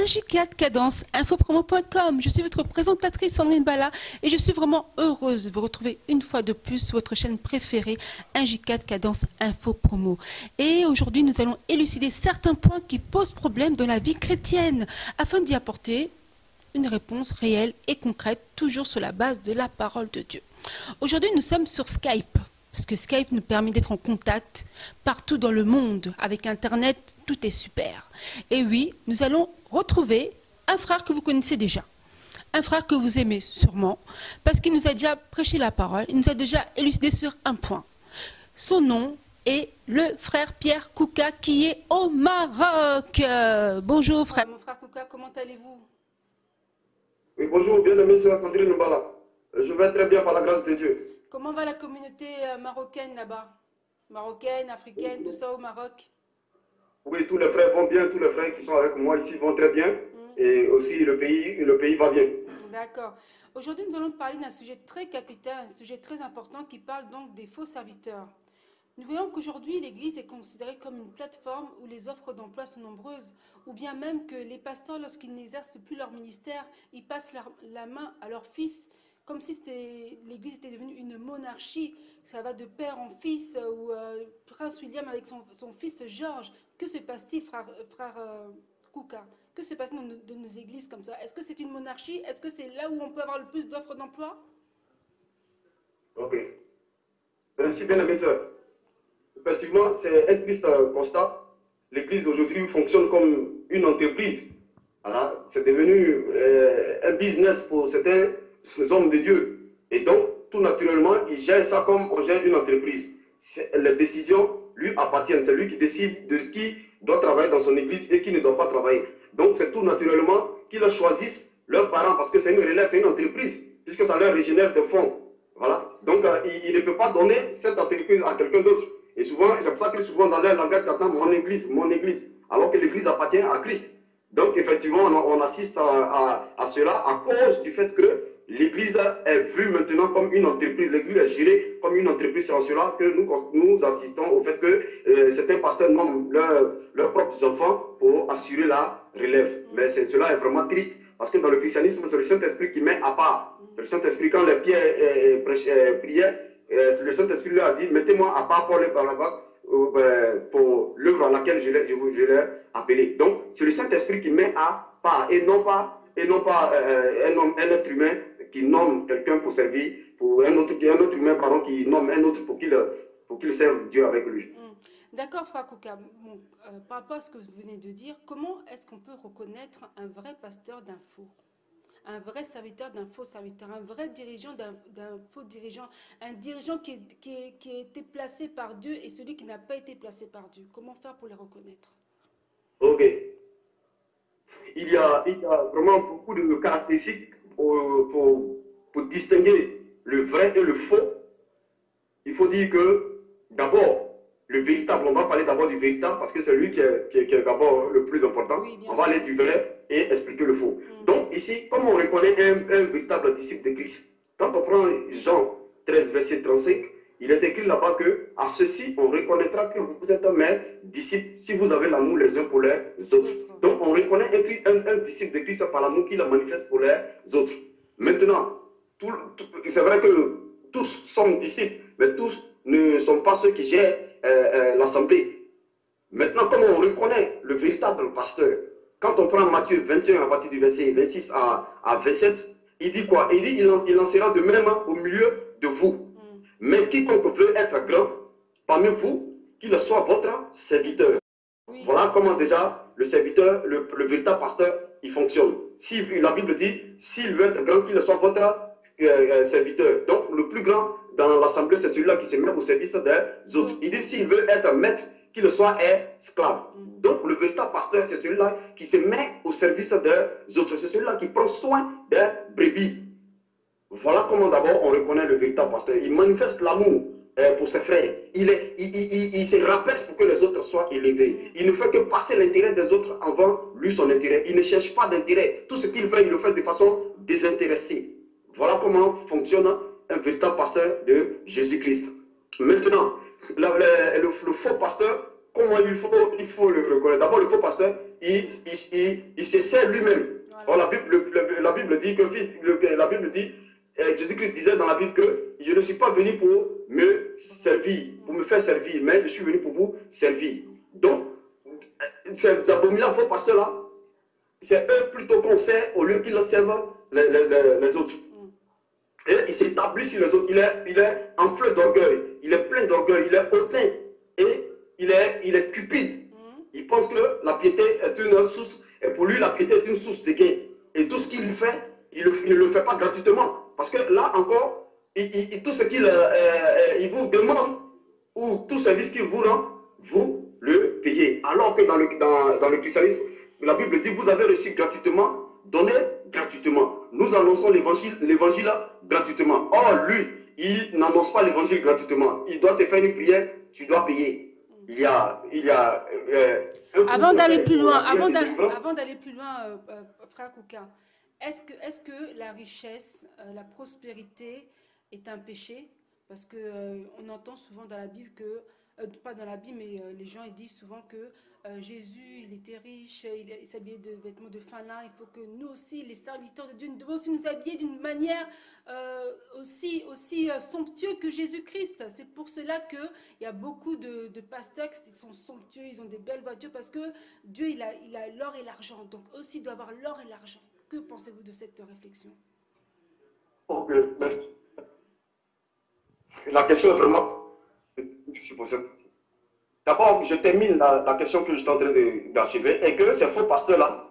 un J4 Cadence Infopromo.com. Je suis votre présentatrice Sandrine Bala et je suis vraiment heureuse de vous retrouver une fois de plus sur votre chaîne préférée, un J4 Cadence Infopromo. Et aujourd'hui, nous allons élucider certains points qui posent problème dans la vie chrétienne afin d'y apporter une réponse réelle et concrète, toujours sur la base de la parole de Dieu. Aujourd'hui, nous sommes sur Skype. Parce que Skype nous permet d'être en contact partout dans le monde. Avec Internet, tout est super. Et oui, nous allons retrouver un frère que vous connaissez déjà. Un frère que vous aimez sûrement, parce qu'il nous a déjà prêché la parole, il nous a déjà élucidé sur un point. Son nom est le frère Pierre Kouka qui est au Maroc. Bonjour frère. Mon frère Kouka, comment allez-vous? Oui, bonjour, bien-aimé sœur Sandrine Mbala. Je vais très bien par la grâce de Dieu. Comment va la communauté marocaine là-bas? Marocaine, africaine, tout ça au Maroc? Oui, tous les frères vont bien, tous les frères qui sont avec moi ici vont très bien. Et aussi le pays va bien. D'accord. Aujourd'hui, nous allons parler d'un sujet très capital, un sujet très important qui parle donc des faux serviteurs. Nous voyons qu'aujourd'hui, l'Église est considérée comme une plateforme où les offres d'emploi sont nombreuses, ou bien même que les pasteurs, lorsqu'ils n'exercent plus leur ministère, ils passent la main à leurs fils, comme si l'Église était devenue une monarchie. Ça va de père en fils, ou Prince William avec son fils George. Que se passe-t-il, frère Kouka? Que se passe-t-il dans nos églises comme ça? Est-ce que c'est une monarchie? Est-ce que c'est là où on peut avoir le plus d'offres d'emploi? Ok. Merci bien, mes sœurs. Effectivement, c'est un triste constat. L'Église aujourd'hui fonctionne comme une entreprise. Voilà. C'est devenu un business pour certains hommes de Dieu. Et donc, tout naturellement, il gère ça comme on gère une entreprise. Les décisions lui appartiennent. C'est lui qui décide de qui doit travailler dans son église et qui ne doit pas travailler. Donc, c'est tout naturellement qu'ils choisissent leurs parents parce que c'est une relève, c'est une entreprise, puisque ça leur régénère des fonds. Voilà. Donc, il ne peut pas donner cette entreprise à quelqu'un d'autre. Et souvent, c'est pour ça que souvent dans leur langage, j'entends mon église, alors que l'église appartient à Christ. Donc, effectivement, on assiste à cela à cause du fait que l'Église est vue maintenant comme une entreprise. L'Église est gérée comme une entreprise. C'est en cela que nous assistons au fait que certains pasteurs nomment leurs propres enfants pour assurer la relève. Mais cela est vraiment triste parce que dans le christianisme, c'est le Saint-Esprit qui met à part. C'est le Saint-Esprit, quand les Pierre priaient, le Saint-Esprit leur a dit, mettez-moi à part Paul et Barnabas pour l'œuvre à laquelle je l'ai appelé. Donc, c'est le Saint-Esprit qui met à part et non pas un être humain qui nomme quelqu'un pour servir, pour un autre humain pardon, qui nomme un autre pour qu'il serve Dieu avec lui. D'accord, frère Kouka. Bon, par rapport à ce que vous venez de dire, comment est-ce qu'on peut reconnaître un vrai pasteur d'un faux? Un vrai serviteur d'un faux serviteur, un vrai dirigeant d'un faux dirigeant, un dirigeant qui a été placé par Dieu et celui qui n'a pas été placé par Dieu. Comment faire pour les reconnaître? Ok. Il y a vraiment beaucoup de caractéristiques pour distinguer le vrai et le faux. Il faut dire que d'abord, le véritable, on va parler d'abord du véritable parce que c'est lui qui est d'abord le plus important. Oui, on va aller du vrai et expliquer le faux. Donc ici, comment on reconnaît un véritable disciple de Christ? Quand on prend Jean 13, verset 35, il est écrit là-bas que à ceci, on reconnaîtra que vous êtes mes disciples si vous avez l'amour les uns pour les autres. Donc on reconnaît un disciple de Christ par l'amour qu'il manifeste pour les autres. Maintenant, c'est vrai que tous sommes disciples, mais tous ne sont pas ceux qui gèrent l'assemblée. Maintenant, comment on reconnaît le véritable pasteur? Quand on prend Matthieu 21 à partir du verset 26 à 27, il dit quoi? Il dit, il en sera de même au milieu de vous. Mais quiconque veut être grand parmi vous, qu'il soit votre serviteur. Oui. Voilà comment déjà le serviteur, le véritable pasteur, il fonctionne. Si la Bible dit, s'il veut être grand, qu'il soit votre serviteur. Donc le plus grand dans l'assemblée, c'est celui-là qui se met au service des autres. Il dit, s'il veut être maître, qu'il soit esclave. Donc le véritable pasteur, c'est celui-là qui se met au service des autres. C'est celui-là qui prend soin des brebis. Voilà comment d'abord on reconnaît le véritable pasteur. Il manifeste l'amour pour ses frères. Il se rabaisse pour que les autres soient élevés. Il ne fait que passer l'intérêt des autres avant lui son intérêt. Il ne cherche pas d'intérêt. Tout ce qu'il fait, il le fait de façon désintéressée. Voilà comment fonctionne un véritable pasteur de Jésus-Christ. Maintenant, le faux pasteur, comment il faut le reconnaître. D'abord, le faux pasteur, il se sert lui-même. Voilà. La Bible dit que la Bible dit, Jésus-Christ disait dans la Bible que je ne suis pas venu pour me servir, pour me faire servir, mais je suis venu pour vous servir. Donc, ces abominables faux pasteurs-là, c'est eux plutôt qu'on sert au lieu qu'ils servent les autres. Et il s'établit sur les autres. Il est enflé d'orgueil. Il est plein d'orgueil. Il est hautain. Et il est cupide. Il pense que la piété est une source. Et pour lui, la piété est une source de gain. Et tout ce qu'il fait, il ne le fait pas gratuitement. Parce que là encore, tout ce qu'il vous demande, ou tout service qu'il vous rend, vous le payez. Alors que dans le christianisme, la Bible dit, vous avez reçu gratuitement, donnez gratuitement. Nous annonçons l'évangile gratuitement. Or, lui, il n'annonce pas l'évangile gratuitement. Il doit te faire une prière, tu dois payer. Il y a avant d'aller plus loin, frère Kouka, est-ce que la richesse, la prospérité est un péché? Parce qu'on entend souvent dans la Bible que, pas dans la Bible, mais les gens ils disent souvent que Jésus, il était riche, il s'habillait de vêtements de fin lin. Il faut que nous aussi, les serviteurs de Dieu, nous devons aussi nous habiller d'une manière aussi somptueuse que Jésus-Christ. C'est pour cela qu'il y a beaucoup de pasteurs qui sont somptueux, ils ont des belles voitures, parce que Dieu, il a l'or et l'argent. Donc aussi, il doit avoir l'or et l'argent. Que pensez-vous de cette réflexion? Ok, merci. La question est vraiment... Je suppose. D'abord, je termine la question que j'étais en train d'achever, et que ces faux pasteurs-là,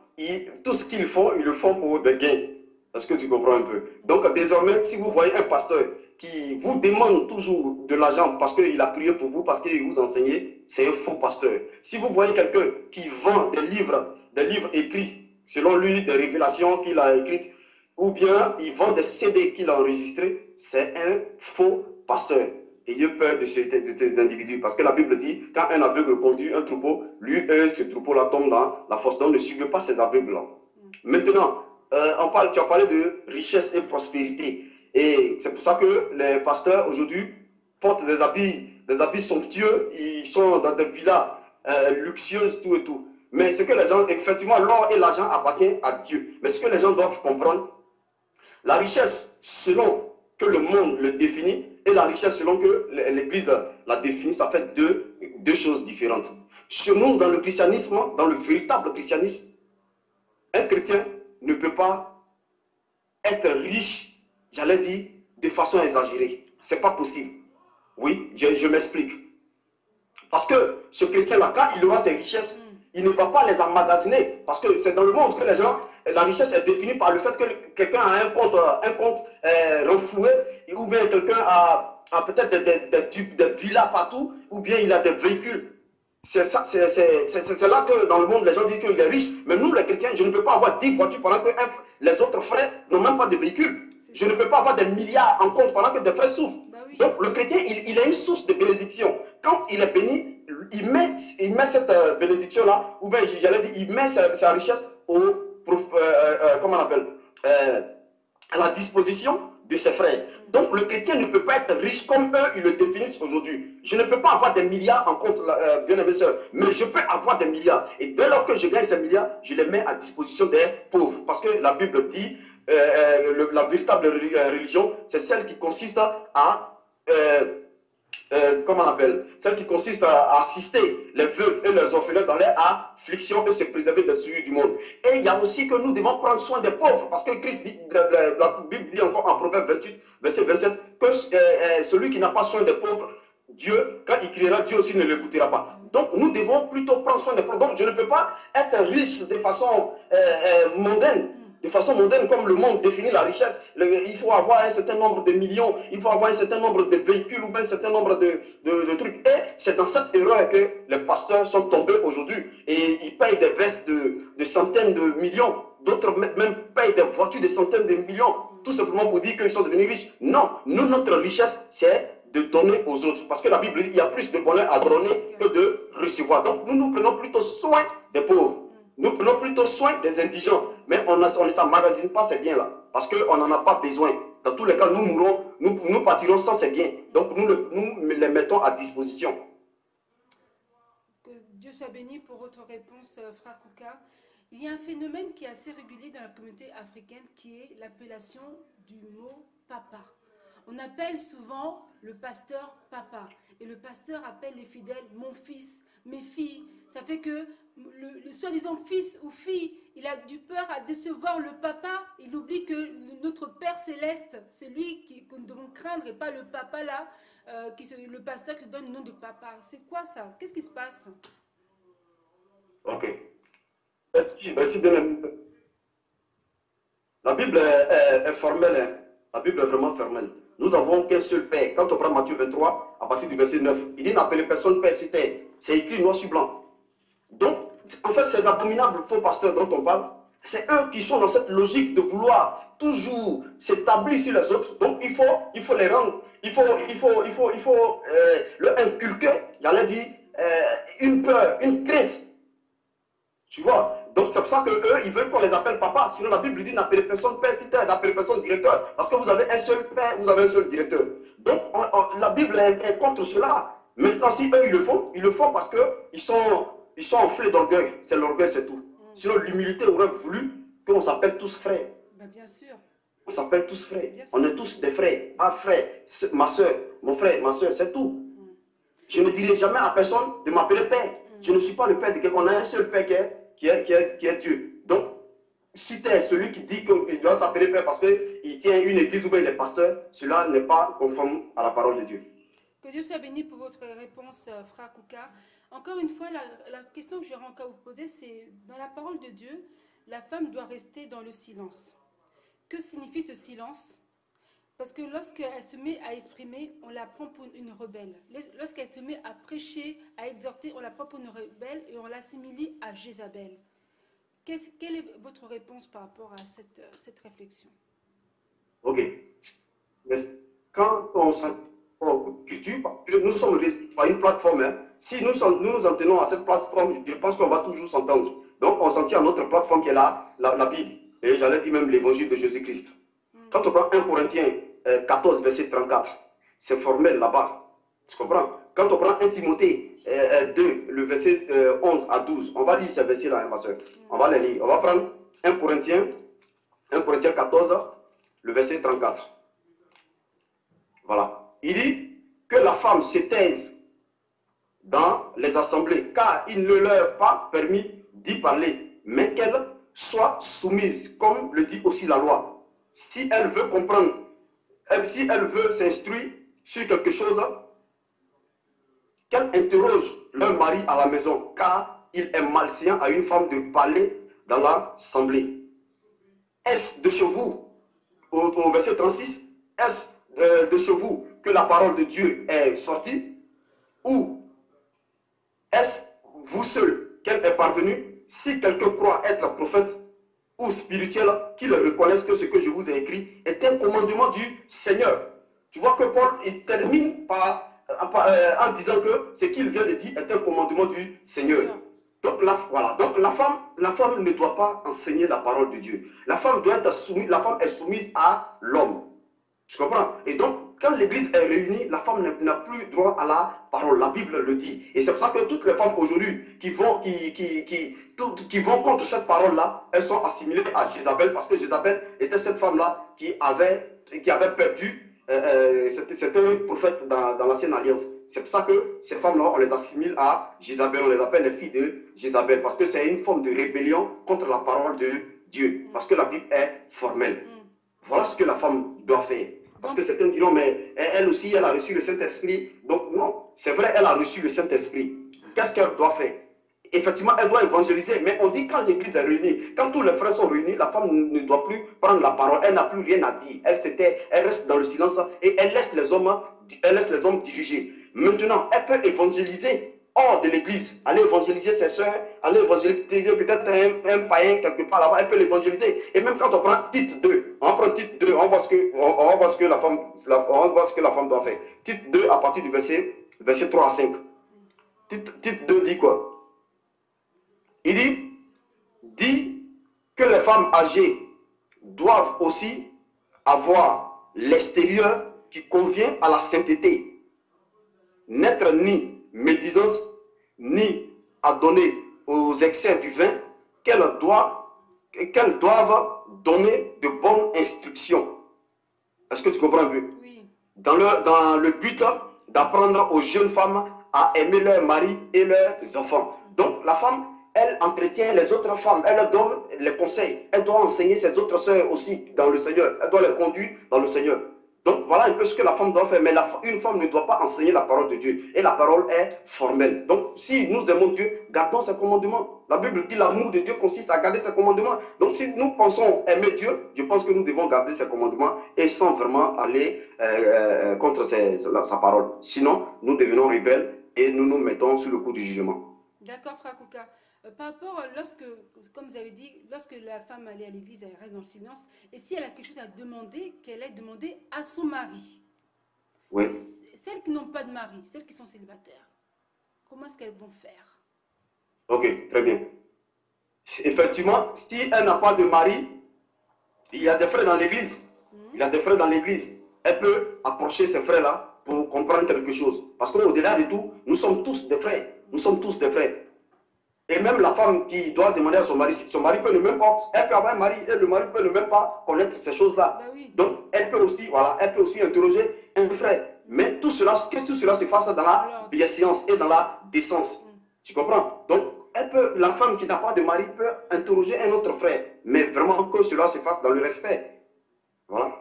tout ce qu'ils font, ils le font pour des gains. Est-ce que tu comprends un peu? Donc, désormais, si vous voyez un pasteur qui vous demande toujours de l'argent parce qu'il a prié pour vous, parce qu'il vous enseigne, c'est un faux pasteur. Si vous voyez quelqu'un qui vend des livres écrits, selon lui, des révélations qu'il a écrites, ou bien il vend des CD qu'il a enregistrés, c'est un faux pasteur. Ayez peur de cet individu, parce que la Bible dit, quand un aveugle conduit un troupeau, ce troupeau-là tombe dans la fosse. Donc ne suivez pas ces aveugles-là. Maintenant, tu as parlé de richesse et prospérité. Et c'est pour ça que les pasteurs aujourd'hui portent des habits somptueux, ils sont dans des villas luxueuses, tout et tout. Mais ce que les gens, effectivement, l'or et l'argent appartiennent à Dieu. Mais ce que les gens doivent comprendre, la richesse, selon que le monde le définit, et la richesse selon que l'Église la définit, ça fait deux choses différentes. Chez nous, dans le christianisme, dans le véritable christianisme, un chrétien ne peut pas être riche, j'allais dire, de façon exagérée. Ce n'est pas possible. Oui, je m'explique. Parce que ce chrétien-là, quand il aura ses richesses, il ne va pas les emmagasiner. Parce que c'est dans le monde que les gens, la richesse est définie par le fait que quelqu'un a un compte renfloué, ou bien quelqu'un a peut-être des villas partout, ou bien il a des véhicules. C'est là que dans le monde, les gens disent qu'il est riche. Mais nous, les chrétiens, je ne peux pas avoir 10 voitures pendant que les autres frères n'ont même pas de véhicules. Je ne peux pas avoir des milliards en compte pendant que des frères souffrent. Oui. Donc, le chrétien, il a une source de bénédiction. Quand il est béni, il met cette bénédiction-là, ou bien, j'allais dire, il met sa richesse comment on appelle, à la disposition de ses frères. Donc, le chrétien ne peut pas être riche comme eux, ils le définissent aujourd'hui. Je ne peux pas avoir des milliards en compte, bien aimé sœur, mais je peux avoir des milliards. Et dès lors que je gagne ces milliards, je les mets à disposition des pauvres. Parce que la Bible dit, la véritable religion, c'est celle qui consiste à... comment on appelle, celle qui consiste à assister les veuves et les orphelins dans leur affliction et se préserver des souillures du monde. Et il y a aussi que nous devons prendre soin des pauvres, parce que Christ dit, la Bible dit encore en Proverbe 28, verset 27, que celui qui n'a pas soin des pauvres, Dieu, quand il criera, Dieu aussi ne l'écoutera pas. Donc nous devons plutôt prendre soin des pauvres. Donc je ne peux pas être riche de façon mondaine. De façon mondaine, comme le monde définit la richesse, il faut avoir un certain nombre de millions, il faut avoir un certain nombre de véhicules ou bien un certain nombre de trucs. Et c'est dans cette erreur que les pasteurs sont tombés aujourd'hui. Et ils payent des vestes de centaines de millions. D'autres même payent des voitures de centaines de millions. Tout simplement pour dire qu'ils sont devenus riches. Non, nous, notre richesse, c'est de donner aux autres. Parce que la Bible dit qu'il y a plus de bonheur à donner que de recevoir. Donc nous prenons plutôt soin des pauvres. Nous prenons plutôt soin des indigents, mais on ne s'emmagasine pas ces biens-là, parce qu'on n'en a pas besoin. Dans tous les cas, nous mourrons, nous partirons sans ces biens. Donc nous les mettons à disposition. Dieu soit béni pour votre réponse, frère Kouka. Il y a un phénomène qui est assez régulier dans la communauté africaine qui est l'appellation du mot papa. On appelle souvent le pasteur papa. Et le pasteur appelle les fidèles mon fils, mes filles. Ça fait que le soi-disant fils ou fille, il a du peur à décevoir le papa. Il oublie que notre Père Céleste, c'est lui que nous devons craindre et pas le papa là, le pasteur qui se donne le nom de papa. C'est quoi ça? Qu'est-ce qui se passe? Ok. Merci bien. La Bible est formelle. Hein. La Bible est vraiment formelle. Nous avons qu'un seul Père. Quand on prend Matthieu 23, à partir du verset 9, il dit n'appelez personne Père sur terre. C'est écrit noir sur blanc. Donc, en fait, ces abominables faux pasteurs dont on parle, c'est eux qui sont dans cette logique de vouloir toujours s'établir sur les autres. Donc, il faut les rendre, il faut leur inculquer, j'allais dire, une peur, une crainte. Tu vois? Donc, c'est pour ça qu'eux, ils veulent qu'on les appelle papa. Sinon, la Bible dit n'appelez personne père sur terre, n'appelez personne directeur. Parce que vous avez un seul père, vous avez un seul directeur. Donc, la Bible est contre cela. Maintenant, si eux, ils le font parce qu'ils sont enflés d'orgueil. C'est l'orgueil, c'est tout. Sinon, l'humilité aurait voulu qu'on s'appelle tous frères. Ben, bien sûr. On s'appelle tous frères. On est tous des frères. Un frère, ma soeur, mon frère, ma soeur, c'est tout. Je ne dirai jamais à personne de m'appeler père. Je ne suis pas le père de quelqu'un. On a un seul père qui est Dieu. Donc, si tu es celui qui dit qu'il doit s'appeler père parce qu'il tient une église ou bien il est pasteur, cela n'est pas conforme à la parole de Dieu. Que Dieu soit béni pour votre réponse, frère Kouka. Encore une fois, la question que j'aurais encore à vous poser, c'est dans la parole de Dieu, la femme doit rester dans le silence. Que signifie ce silence? Parce que lorsqu'elle se met à exprimer, on la prend pour une rebelle. Lorsqu'elle se met à prêcher, à exhorter, on la prend pour une rebelle et on l'assimile à Jézabel. Quelle est votre réponse par rapport à cette réflexion? Ok. Mais quand on s'en culture, nous sommes par une plateforme, hein. Si nous nous en tenons à cette plateforme, je pense qu'on va toujours s'entendre. Donc on s'en tient à notre plateforme qui est la Bible. Et j'allais dire même l'évangile de Jésus-Christ. Quand on prend 1 Corinthiens 14, verset 34, c'est formel là-bas. Tu comprends? Quand on prend 1 Timothée 2, le verset 11 à 12, on va lire ces versets-là, hein, ma soeur. On va les lire. On va prendre 1 Corinthiens 14, le verset 34. Voilà. Il dit que la femme se taise dans les assemblées, car il ne leur est pas permis d'y parler, mais qu'elle soit soumise, comme le dit aussi la loi. Si elle veut comprendre, si elle veut s'instruire sur quelque chose, qu'elle interroge leur mari à la maison, car il est malséant à une femme de parler dans l'assemblée. Est-ce de chez vous, au verset 36, est-ce de chez vous que la parole de Dieu est sortie? Ou est-ce vous seul qu'elle est parvenue? Si quelqu'un croit être prophète ou spirituel, qu'il reconnaisse que ce que je vous ai écrit est un commandement du Seigneur. Tu vois que Paul, il termine en disant que ce qu'il vient de dire est un commandement du Seigneur. Donc, voilà. Donc la femme ne doit pas enseigner la parole de Dieu. La femme doit être soumise, la femme est soumise à l'homme. Tu comprends? Et donc, quand l'église est réunie, la femme n'a plus droit à la parole. La Bible le dit. Et c'est pour ça que toutes les femmes aujourd'hui qui vont contre cette parole-là, elles sont assimilées à Jézabel, parce que Jézabel était cette femme-là qui avait perdu, c'était un prophète dans l'ancienne alliance. C'est pour ça que ces femmes-là, on les assimile à Jézabel, on les appelle les filles de Jézabel, parce que c'est une forme de rébellion contre la parole de Dieu, parce que la Bible est formelle. Voilà ce que la femme doit faire. Parce que certains diront, mais elle aussi, elle a reçu le Saint-Esprit. Donc non, c'est vrai, elle a reçu le Saint-Esprit. Qu'est-ce qu'elle doit faire? Effectivement, elle doit évangéliser. Mais on dit quand l'église est réunie, quand tous les frères sont réunis, la femme ne doit plus prendre la parole. Elle n'a plus rien à dire. Elle reste dans le silence et elle laisse les hommes diriger. Maintenant, elle peut évangéliser hors de l'église, aller évangéliser ses soeurs, aller évangéliser peut-être un païen quelque part là-bas, elle peut l'évangéliser. Et même quand on prend Tite 2, on voit ce que la femme doit faire. Tite 2 à partir du verset 3 à 5. Tite 2 dit quoi? Il dit que les femmes âgées doivent aussi avoir l'extérieur qui convient à la sainteté. N'être ni médisance, ni à donner aux excès du vin, qu'elles doivent donner de bonnes instructions. Est-ce que tu comprends un peu? Oui. Dans le but d'apprendre aux jeunes femmes à aimer leur mari et leurs enfants. Donc la femme, elle entretient les autres femmes, elle leur donne les conseils, elle doit enseigner ses autres sœurs aussi dans le Seigneur, elle doit les conduire dans le Seigneur. Donc voilà un peu ce que la femme doit faire, mais une femme ne doit pas enseigner la parole de Dieu, et la parole est formelle. Donc si nous aimons Dieu, gardons ses commandements. La Bible dit l'amour de Dieu consiste à garder ses commandements. Donc si nous pensons aimer Dieu, je pense que nous devons garder ses commandements et sans vraiment aller contre sa parole. Sinon, nous devenons rebelles et nous nous mettons sous le coup du jugement. D'accord, Frère Kouka. Par rapport, comme vous avez dit, lorsque la femme allait à l'église, elle reste dans le silence. Et si elle a quelque chose à demander, qu'elle ait demandé à son mari. Oui. Celles qui n'ont pas de mari, celles qui sont célibataires, comment est-ce qu'elles vont faire? Ok, très bien. Effectivement, si elle n'a pas de mari, il y a des frères dans l'église. Il y a des frères dans l'église. Elle peut approcher ces frères-là pour comprendre quelque chose. Parce qu'au-delà de tout, nous sommes tous des frères. Nous sommes tous des frères. Et même la femme qui doit demander à son mari, son mari peut ne même pas, elle peut avoir un mari et le mari peut ne même pas connaître ces choses-là. Ben oui. Donc, elle peut aussi interroger un frère. Mais tout cela se fasse dans la bienséance et dans la décence. Tu comprends? Donc, la femme qui n'a pas de mari peut interroger un autre frère. Mais vraiment que cela se fasse dans le respect. Voilà.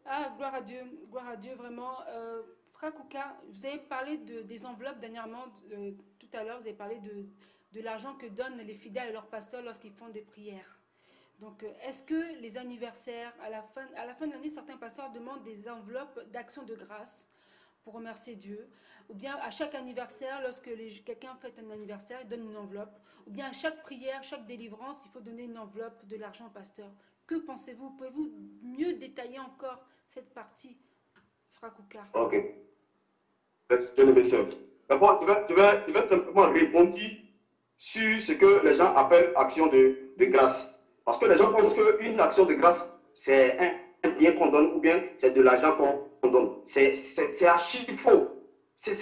Ah, gloire à Dieu, vraiment. Frère Kouka, vous avez parlé des enveloppes dernièrement, tout à l'heure, vous avez parlé de l'argent que donnent les fidèles à leurs pasteurs lorsqu'ils font des prières. Donc, est-ce que les anniversaires, à la fin de l'année, certains pasteurs demandent des enveloppes d'action de grâce pour remercier Dieu? Ou bien à chaque anniversaire, lorsque quelqu'un fête un anniversaire, il donne une enveloppe? Ou bien à chaque prière, chaque délivrance, il faut donner une enveloppe de l'argent au pasteur? Que pensez-vous? Pouvez-vous mieux détailler encore cette partie, Frère Kouka? Ok. Bien aimé sœur. D'abord, tu vas simplement répondre sur ce que les gens appellent action de grâce. Parce que les gens pensent qu'une action de grâce, c'est un bien qu'on donne ou bien c'est de l'argent qu'on donne. C'est archi faux. C'est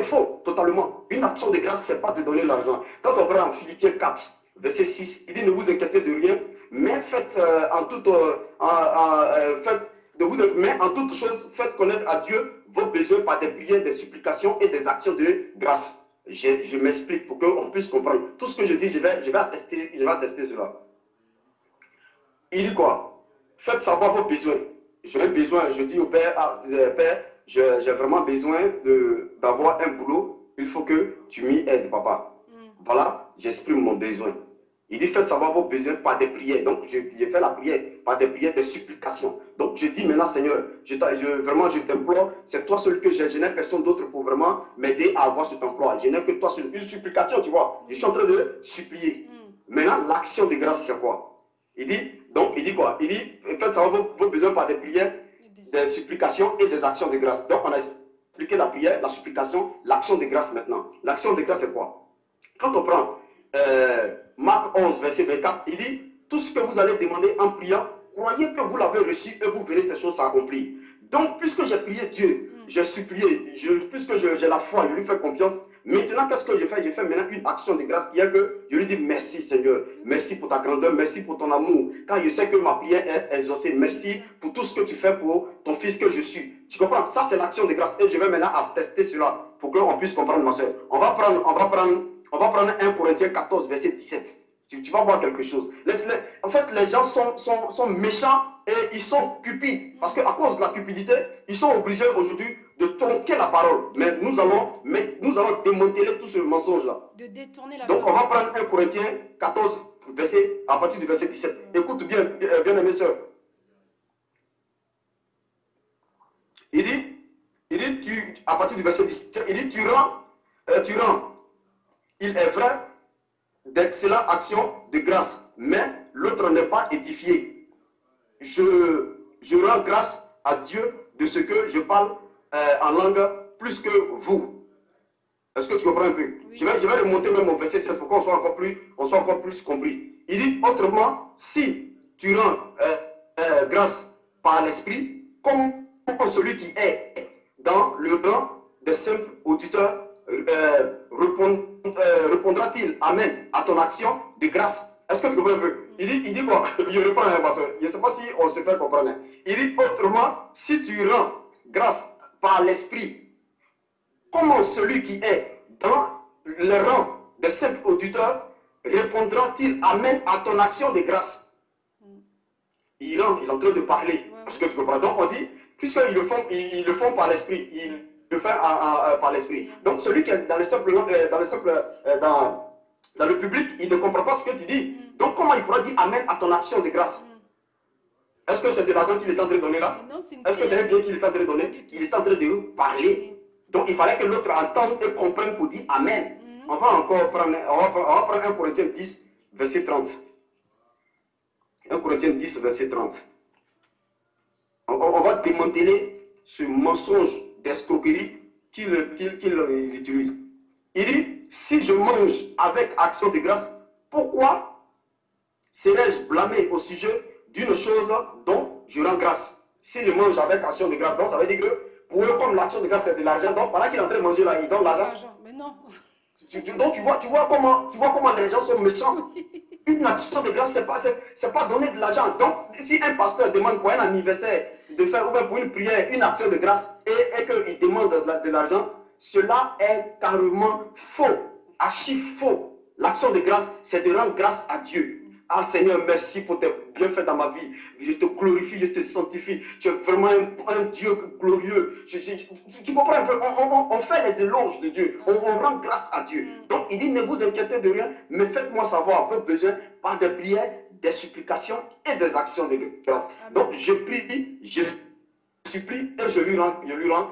faux, totalement. Une action de grâce, c'est pas de donner l'argent. Quand on prend en Philippiens 4, verset 6, il dit ne vous inquiétez de rien, mais faites en toute chose, faites connaître à Dieu vos besoins par des prières, des supplications et des actions de grâce. Je m'explique pour qu'on puisse comprendre. Tout ce que je dis, je vais attester cela. Il dit quoi? Faites savoir vos besoins. J'ai besoin, je dis au Père, Père, j'ai vraiment besoin d'avoir un boulot. Il faut que tu m'y aides, papa. Voilà, j'exprime mon besoin. Il dit, faites savoir vos besoins par des prières. Donc, je fais la prière, par des prières, des supplications. Donc, je dis maintenant, Seigneur, vraiment, je t'implore, c'est toi seul que j'ai. Je n'ai personne d'autre pour vraiment m'aider à avoir cet emploi. Je n'ai que toi seul. Une supplication, tu vois. Je suis en train de supplier. Maintenant, l'action de grâce, c'est quoi? Il dit quoi? Il dit, faites savoir vos besoins par des prières, des supplications et des actions de grâce. Donc, on a expliqué la prière, la supplication, l'action de grâce maintenant. L'action de grâce, c'est quoi? Quand on prend Marc 11, verset 24, il dit, tout ce que vous allez demander en priant, croyez que vous l'avez reçu et vous verrez ces choses s'accomplir. Donc, puisque j'ai prié Dieu, j'ai supplié, puisque j'ai la foi, je lui fais confiance, maintenant, qu'est-ce que je fais? Je fais maintenant une action de grâce qui est que je lui dis merci Seigneur, merci pour ta grandeur, merci pour ton amour. Quand je sais que ma prière est exaucée, merci pour tout ce que tu fais pour ton fils que je suis. Tu comprends? Ça, c'est l'action de grâce et je vais maintenant attester cela pour qu'on puisse comprendre ma soeur. On va prendre 1 Corinthiens 14, verset 17. Tu vas voir quelque chose. En fait, les gens sont méchants et ils sont cupides. Parce qu'à cause de la cupidité, ils sont obligés aujourd'hui de tronquer la parole. Mais nous allons démanteler tout ce mensonge-là. De détourner la Donc, on va prendre 1 Corinthiens 14, à partir du verset 17. Écoute bien, bien aimé sœur. Il dit, à partir du verset 17, il dit, tu rends, il est vrai, d'excellentes actions de grâce, mais l'autre n'est pas édifié. Je rends grâce à Dieu de ce que je parle en langue plus que vous. Est-ce que tu comprends un peu? Oui. Je vais remonter même au verset 16 pour qu'on soit encore plus compris. Il dit autrement, si tu rends grâce par l'esprit, comme celui qui est dans le rang des simples auditeurs répondra-t-il Amen à ton action de grâce? Est-ce que tu comprends un peu? Il dit quoi? Je reprends un passage. Je ne sais pas si on se fait comprendre. Il dit autrement, si tu rends grâce par l'esprit, comment celui qui est dans le rang de simple auditeur répondra-t-il Amen à ton action de grâce? Il est en train de parler. Est-ce que tu comprends? Donc on dit, puisqu'ils le font par l'esprit, ils le font par l'esprit. Donc celui qui est dans le public, il ne comprend pas ce que tu dis. Donc comment il pourra dire Amen à ton action de grâce? Est-ce que c'est de l'argent qu'il est en train de donner là? Est-ce que c'est un bien qu'il est en train de donner? Il est en train de parler. Donc il fallait que l'autre entende et comprenne pour dire Amen. On va encore prendre, on va prendre 1 Corinthiens 10, verset 30. 1 Corinthiens 10, verset 30. On va démanteler ce mensonge d'escroquerie qu'ils utilisent. Il dit, si je mange avec action de grâce, pourquoi serais-je blâmé au sujet d'une chose dont je rends grâce? S'il mange avec action de grâce, donc ça veut dire que pour eux, comme l'action de grâce c'est de l'argent, donc pendant qu'il est en train de manger là, il donne l'argent. Mais non. Donc tu vois comment les gens sont méchants. Une action de grâce, c'est pas donner de l'argent. Donc si un pasteur demande pour un anniversaire de faire, ou bien pour une prière, une action de grâce, et qu'il demande de l'argent, cela est carrément faux, archi faux. L'action de grâce, c'est de rendre grâce à Dieu. Ah Seigneur, merci pour tes bienfaits dans ma vie. Je te glorifie, je te sanctifie. Tu es vraiment un Dieu glorieux. Tu comprends un peu? On fait les éloges de Dieu. On rend grâce à Dieu. Donc il dit, ne vous inquiétez de rien, mais faites-moi savoir vos besoins par des prières, des supplications et des actions de grâce. Donc je prie, je supplie et je lui rends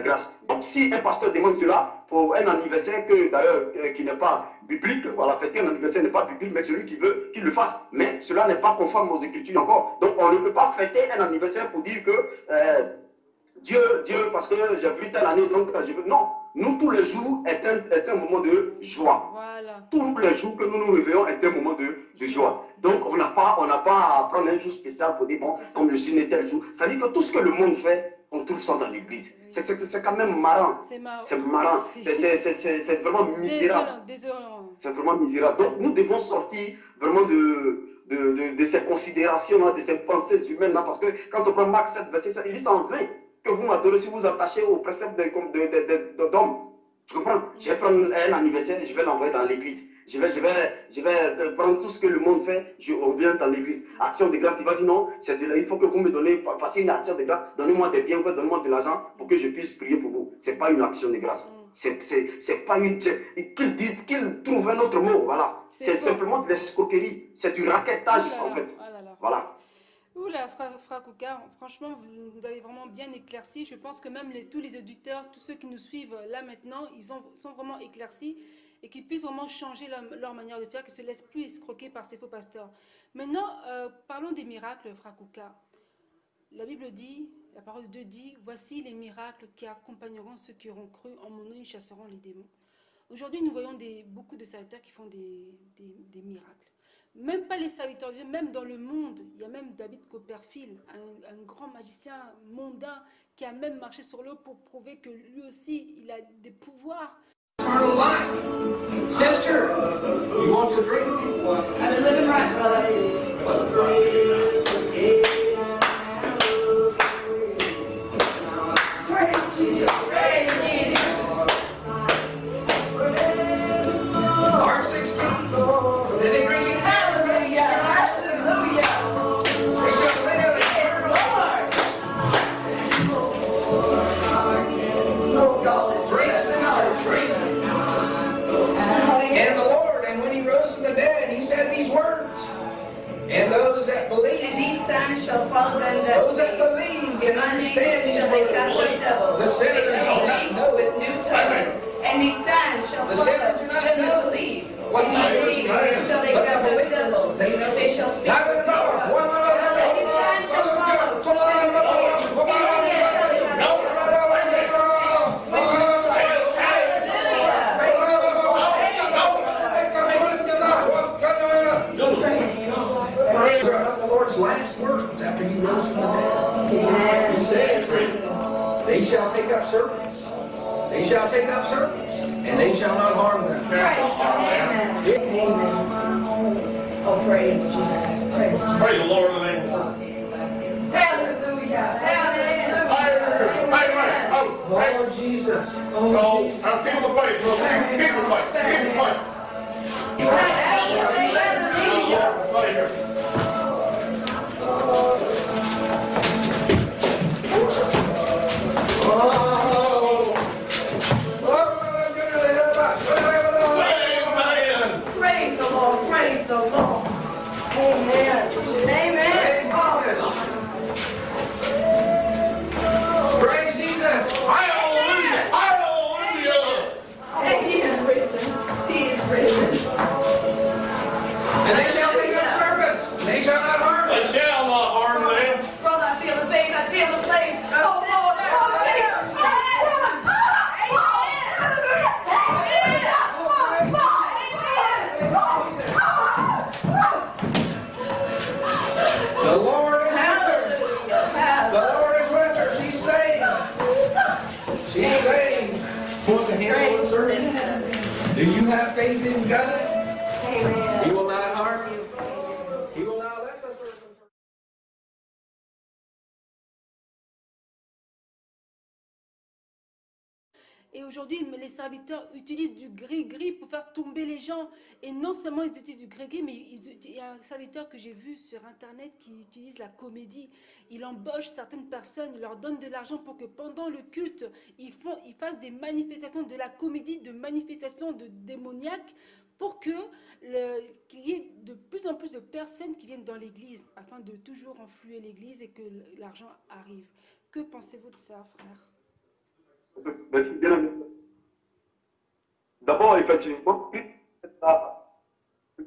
grâce. Donc si un pasteur demande cela pour un anniversaire d'ailleurs qui n'est pas biblique, voilà, fêter un anniversaire n'est pas biblique, mais celui qui veut qu'il le fasse, mais cela n'est pas conforme aux Écritures encore. Donc on ne peut pas fêter un anniversaire pour dire que Dieu, parce que j'ai vu telle année, donc je veux. Non, nous tous les jours est un moment de joie. Voilà. Tous les jours que nous nous réveillons est un moment de joie. Donc on n'a pas à prendre un jour spécial pour dire bon, comme le ciné tel jour. Ça veut dire que tout ce que le monde fait, on trouve ça dans l'église. C'est quand même marrant. C'est marrant. C'est vraiment misérable. C'est vraiment misérable. Donc nous devons sortir vraiment de ces considérations, de ces pensées humaines là, parce que quand on prend Marc 7, verset 7, il dit ça en vain que vous m'adorez si vous attachez aux préceptes d'hommes. Tu comprends? Je vais prendre un anniversaire, je vais l'envoyer dans l'église. Je vais prendre tout ce que le monde fait, on vient dans l'église. Action de grâce, tu vas dire non, il faut que vous me donnez, fassiez une action de grâce, donnez-moi des biens, donnez-moi de l'argent pour que je puisse prier pour vous. Ce n'est pas une action de grâce. C'est pas une. Qu'il trouve un autre mot, voilà. C'est simplement de l'escroquerie. C'est du raquettage, en fait. Voilà. Oula, frère Kouka, franchement, vous avez vraiment bien éclairci. Je pense que même tous les auditeurs, tous ceux qui nous suivent là maintenant, sont vraiment éclaircis et qu'ils puissent vraiment changer leur manière de faire, qu'ils ne se laissent plus escroquer par ces faux pasteurs. Maintenant, parlons des miracles, frère Kouka. La Bible dit, la parole de Dieu dit, voici les miracles qui accompagneront ceux qui auront cru, en mon nom ils chasseront les démons. Aujourd'hui, nous voyons beaucoup de serviteurs qui font des miracles. Même pas les serviteurs de Dieu, même dans le monde, il y a même David Copperfield, un grand magicien mondain qui a même marché sur l'eau pour prouver que lui aussi, il a des pouvoirs. Sister, you want to drink? I've been living right, brother. Praise Jesus. Praise Jesus. Mark 16. Did they bring you? Hallelujah. Hallelujah. They shall live and serve the Lord. No, God is grace and God is grace. And the Lord, and when he rose from the dead, he said these words. And those that believe, these signs shall follow them that those that believe and understand these words. The sinners shall not know with new tongues. And these signs shall follow them that believe. What and they believe shall they cast out devils. They shall speak with new tongues. And these signs shall follow. The Lord's last words after he rose from the dead. He says, they shall take up serpents They shall take up serpents, and they shall not harm them. Amen. Oh, praise Jesus. Praise Jesus. Praise the Lord in the name of Hallelujah. Hallelujah. Oh, Jesus. No, now keep the faith. Keep the faith. Keep the faith. Praise the Lord. Praise the Lord. Amen. Amen. Praise Jesus. Hallelujah. Hallelujah. And He is risen. He is risen. And they shall take up serpents, and they shall not harm them. They shall not harm them. Brother, I feel the faith. I feel the faith. Oh, Lord. Oh, Jesus. The Lord is with her. The Lord is with her. She's saved. She's saved. Want to handle the serpent? Do you have faith in God? He will not harm you. He will not let the serpent. Et aujourd'hui, les serviteurs utilisent du gris-gris pour faire tomber les gens. Et non seulement ils utilisent du gris-gris, mais il y a un serviteur que j'ai vu sur Internet qui utilise la comédie. Il embauche certaines personnes, il leur donne de l'argent pour que pendant le culte, ils fassent des manifestations de la comédie, de manifestations de démoniaques, pour qu'il y ait de plus en plus de personnes qui viennent dans l'église, afin de toujours enfluer l'église et que l'argent arrive. Que pensez-vous de ça, frère? Merci bien. D'abord, effectivement,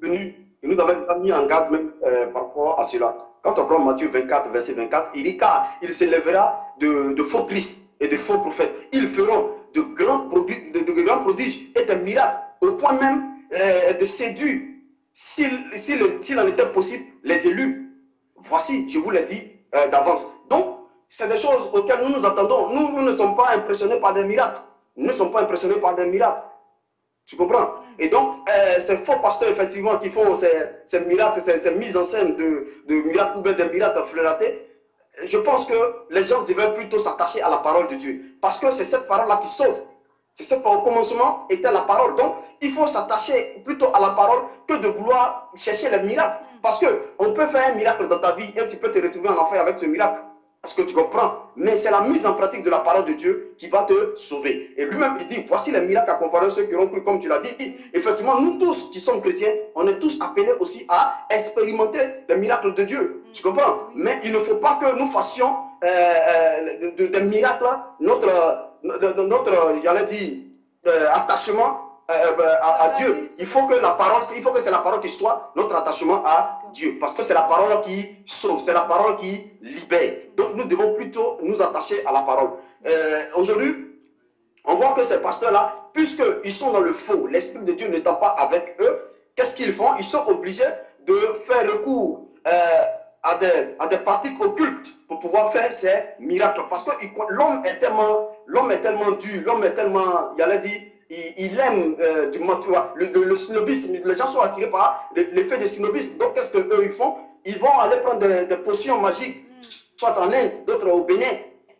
il nous avait mis en garde même par rapport à cela. Quand on prend Matthieu 24, verset 24, il dit car il s'élèvera de faux Christ et de faux prophètes. Ils feront de grands prodiges et de miracles, au point même de séduire, s'il en était possible, les élus. Voici, je vous l'ai dit d'avance. Donc, c'est des choses auxquelles nous nous attendons. Nous ne sommes pas impressionnés par des miracles. Nous ne sommes pas impressionnés par des miracles. Tu comprends? Et donc, ces faux pasteurs, effectivement, qui font ces miracles, ces mises en scène de miracles ou bien des miracles fleuretés, je pense que les gens devraient plutôt s'attacher à la parole de Dieu. Parce que c'est cette parole-là qui sauve. Au commencement était la parole. Donc, il faut s'attacher plutôt à la parole que de vouloir chercher les miracles. Parce qu'on peut faire un miracle dans ta vie et tu peux te retrouver en enfer avec ce miracle. Est-ce que tu comprends? Mais c'est la mise en pratique de la parole de Dieu qui va te sauver. Et lui-même, il dit, voici les miracles à comparer à ceux qui auront cru, comme tu l'as dit. Effectivement, nous tous qui sommes chrétiens, on est tous appelés aussi à expérimenter les miracles de Dieu. Tu comprends? Mais il ne faut pas que nous fassions des miracles, notre j'allais dire, attachement à Dieu. Il faut que c'est la parole qui soit notre attachement à Dieu. Parce que c'est la parole qui sauve, c'est la parole qui libère. Donc nous devons plutôt nous attacher à la parole. Aujourd'hui, on voit que ces pasteurs-là, puisqu'ils sont dans le faux, l'Esprit de Dieu n'étant pas avec eux, qu'est-ce qu'ils font? Ils sont obligés de faire recours à des pratiques occultes pour pouvoir faire ces miracles. Parce que l'homme est tellement dur, l'homme est tellement, il aime le snobisme. Les gens sont attirés par l'effet de snobisme. Donc qu'est-ce qu'eux ils font? Ils vont aller prendre des potions magiques, soit en Inde, d'autres au Bénin,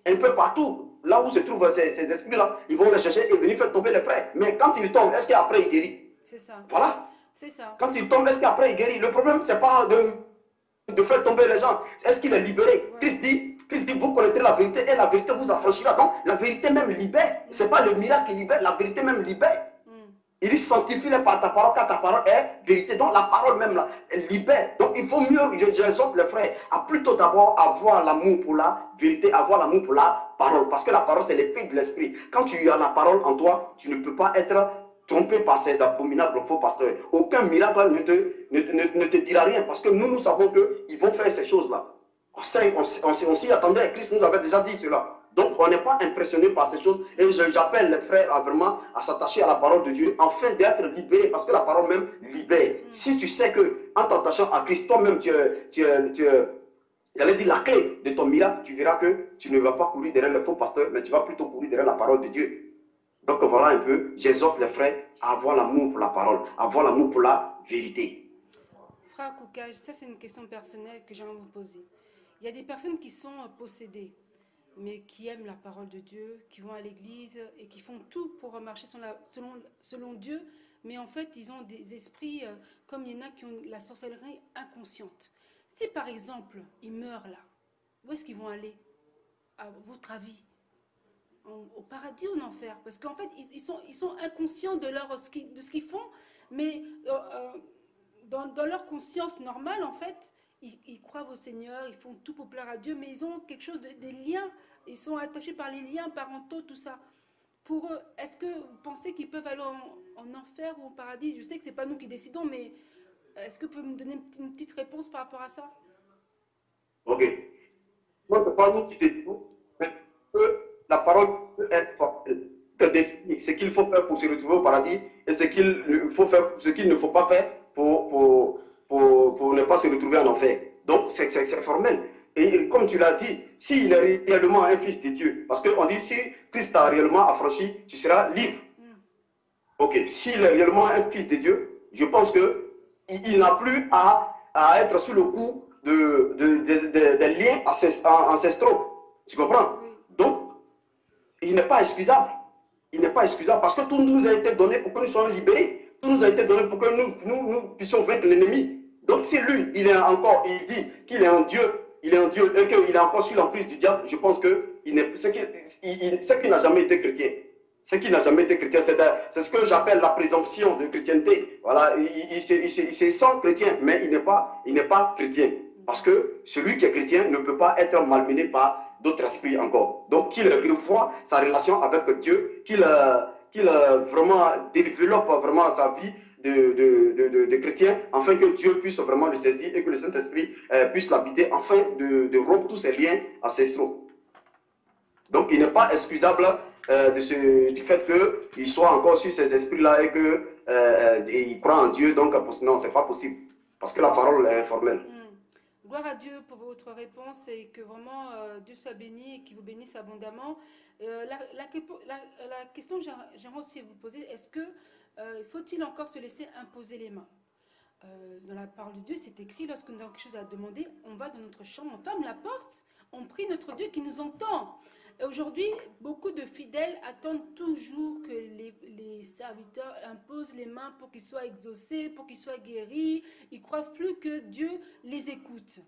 un peu partout. Là où se trouvent ces esprits-là, ils vont les chercher et venir faire tomber les frères. Mais quand ils tombent, est-ce qu'après il guérit? C'est ça. Voilà. C'est ça. Quand il tombe, est-ce qu'après il guérit? Le problème, c'est pas de faire tomber les gens. Est-ce qu'il est libéré? Ouais. Christ dit, vous connaîtrez la vérité et la vérité vous affranchira. Donc, la vérité même libère. Ce n'est pas le miracle qui libère, la vérité même libère. Il dit, sanctifie-les par ta parole, car ta parole est vérité. Donc, la parole même, là, elle libère. Donc, il faut mieux, j'exhorte les frères, à plutôt d'abord avoir l'amour pour la vérité, avoir l'amour pour la parole. Parce que la parole, c'est l'épée de l'esprit. Quand tu as la parole en toi, tu ne peux pas être trompé par ces abominables faux pasteurs. Aucun miracle ne te dira rien. Parce que nous savons qu'ils vont faire ces choses-là. On s'y attendait. Christ nous avait déjà dit cela. Donc, on n'est pas impressionné par ces choses. Et j'appelle les frères à s'attacher à la parole de Dieu, afin d'être libérés, parce que la parole même libère. Si tu sais que, en t'attachant à Christ, toi-même, j'allais dire la clé de ton miracle, tu verras que tu ne vas pas courir derrière les faux pasteurs, mais tu vas plutôt courir derrière la parole de Dieu. Donc voilà un peu, j'exhorte les frères à avoir l'amour pour la parole, à avoir l'amour pour la vérité. Frère Kouka, ça c'est une question personnelle que j'aimerais vous poser. Il y a des personnes qui sont possédées, mais qui aiment la parole de Dieu, qui vont à l'église et qui font tout pour marcher selon Dieu, mais en fait ils ont des esprits, comme il y en a qui ont la sorcellerie inconsciente. Si par exemple ils meurent là, où est-ce qu'ils vont aller, à votre avis? Au paradis ou en enfer? Parce qu'en fait ils sont inconscients de ce qu'ils font, mais dans leur conscience normale, en fait, ils croient au Seigneur, ils font tout pour plaire à Dieu, mais ils ont quelque chose, des liens, ils sont attachés par les liens parentaux, tout ça. Pour eux, est-ce que vous pensez qu'ils peuvent aller en enfer ou au paradis? Je sais que ce n'est pas nous qui décidons, mais est-ce que vous pouvez me donner une petite réponse par rapport à ça? Ok. Moi, ce n'est pas nous qui décidons, mais la parole peut être formelle. Définir ce qu'il faut faire pour se retrouver au paradis et ce qu'il faut faire, ce qu'il ne faut pas faire pour ne pas se retrouver en enfer. Donc, c'est formel. Et comme tu l'as dit, s'il est réellement un fils de Dieu, parce qu'on dit, si Christ t'a réellement affranchi, tu seras libre. Ok, s'il est réellement un fils de Dieu, je pense qu'il n'a plus à être sous le coup des liens ancestraux. Tu comprends? Donc, il n'est pas excusable. Il n'est pas excusable parce que tout nous a été donné pour que nous soyons libérés. Tout nous a été donné pour que nous puissions vaincre l'ennemi. Donc si lui, il dit qu'il est un Dieu, et qu'il est encore sous l'emprise du diable, je pense que c'est qu'il n'a jamais été chrétien. Ce qui n'a jamais été chrétien, c'est ce que j'appelle la présomption de chrétienté. Voilà, il se sent chrétien, mais il n'est pas chrétien. Parce que celui qui est chrétien ne peut pas être malmené par d'autres esprits encore. Donc qu'il revoie sa relation avec Dieu, qu'il vraiment développe vraiment sa vie de chrétien, afin que Dieu puisse vraiment le saisir et que le Saint-Esprit puisse l'habiter, afin de rompre tous ces liens ancestraux. Donc il n'est pas excusable du fait qu'il soit encore sur ces esprits-là et qu'il croit en Dieu. Donc non, c'est pas possible. Parce que la parole est formelle. Gloire à Dieu pour votre réponse et que vraiment Dieu soit béni et qu'il vous bénisse abondamment. La question que j'aimerais aussi vous poser, est-ce que faut-il encore se laisser imposer les mains? Dans la parole de Dieu, c'est écrit, lorsqu'on a quelque chose à demander, on va dans notre chambre, on ferme la porte, on prie notre Dieu qui nous entend. Et aujourd'hui, beaucoup de fidèles attendent toujours que les serviteurs imposent les mains pour qu'ils soient exaucés, pour qu'ils soient guéris. Ils ne croient plus que Dieu les écoute.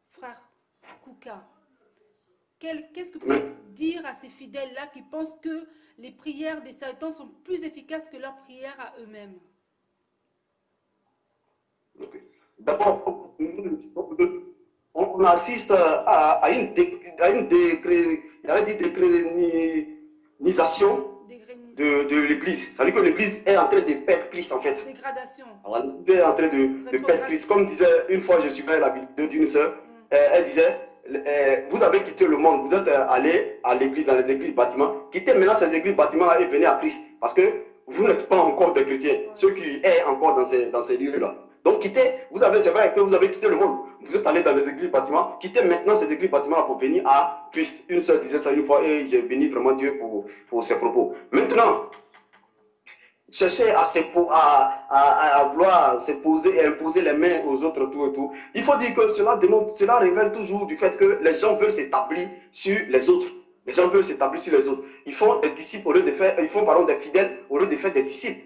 Frère Kouka, qu'est-ce que vous pouvez dire à ces fidèles-là qui pensent que les prières des serviteurs sont plus efficaces que leurs prières à eux-mêmes? D'abord, on assiste à une décrénisation de l'Église. C'est-à-dire que l'Église est en train de perdre Christ en fait. Dégradation. Elle est en train de perdre Christ. Comme disait une fois, je suivais la vidéo d'une sœur, elle disait, vous avez quitté le monde, vous êtes allé à l'église, dans les églises bâtiments, quittez maintenant ces églises bâtiments-là et venez à Christ. Parce que vous n'êtes pas encore des chrétiens, ceux qui sont encore dans ces lieux-là. Donc quittez, c'est vrai que vous avez quitté le monde, vous êtes allé dans les églises bâtiments, quittez maintenant ces églises bâtiments-là pour venir à Christ. Une sœur disait ça une fois et j'ai béni vraiment Dieu pour ses propos. Maintenant, chercher à vouloir se poser et imposer les mains aux autres, tout et tout. Il faut dire que cela révèle toujours du fait que les gens veulent s'établir sur les autres. Les gens veulent s'établir sur les autres. Ils font des disciples au lieu de faire, ils font pardon des fidèles au lieu de faire des disciples.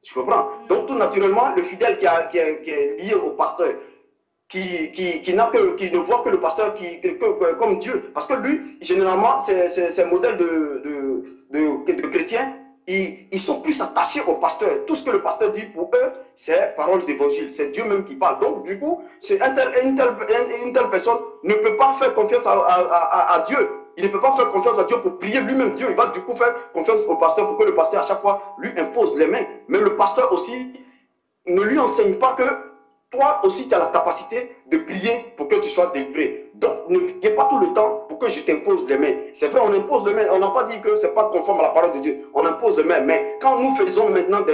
Tu comprends? Donc tout naturellement, le fidèle qui est lié au pasteur, qui ne voit que le pasteur comme Dieu. Parce que lui, généralement, c'est un modèle de chrétien. Ils sont plus attachés au pasteur. Tout ce que le pasteur dit pour eux, c'est parole d'évangile. C'est Dieu même qui parle. Donc, du coup, une telle personne ne peut pas faire confiance à Dieu. Il ne peut pas faire confiance à Dieu pour prier lui-même. Dieu, il va du coup faire confiance au pasteur pour que le pasteur, à chaque fois, lui impose les mains. Mais le pasteur aussi ne lui enseigne pas que toi aussi, tu as la capacité de prier pour que tu sois délivré. Donc, ne viens pas tout le temps pour que je t'impose les mains. C'est vrai, on impose les mains. On n'a pas dit que ce n'est pas conforme à la parole de Dieu. On impose les mains. Mais quand nous faisons maintenant,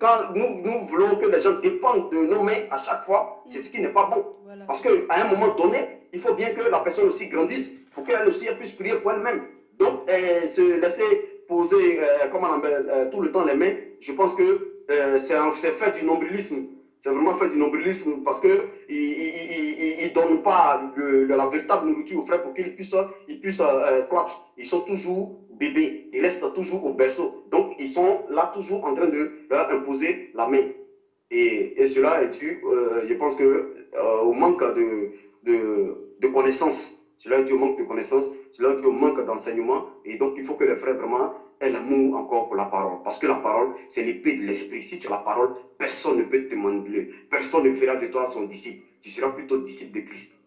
quand nous voulons que les gens dépendent de nos mains à chaque fois, c'est ce qui n'est pas bon. Voilà. Parce qu'à un moment donné, il faut bien que la personne aussi grandisse pour qu'elle aussi puisse prier pour elle-même. Donc, se laisser poser, comment on appelle, tout le temps les mains, je pense que c'est fait du nombrilisme. C'est vraiment fait du nombrilisme parce qu'ils ne donnent pas la véritable nourriture aux frères pour qu'ils puissent croître. Ils sont toujours bébés, ils restent toujours au berceau. Donc, ils sont là toujours en train de leur imposer la main. Et cela est dû, je pense au manque de connaissances. Cela est dû au manque de connaissances, cela est dû au manque d'enseignement. Et donc, il faut que les frères vraiment aient l'amour encore pour la parole. Parce que la parole, c'est l'épée de l'esprit. Si tu as la parole, personne ne peut te manipuler. Personne ne fera de toi son disciple. Tu seras plutôt disciple de Christ.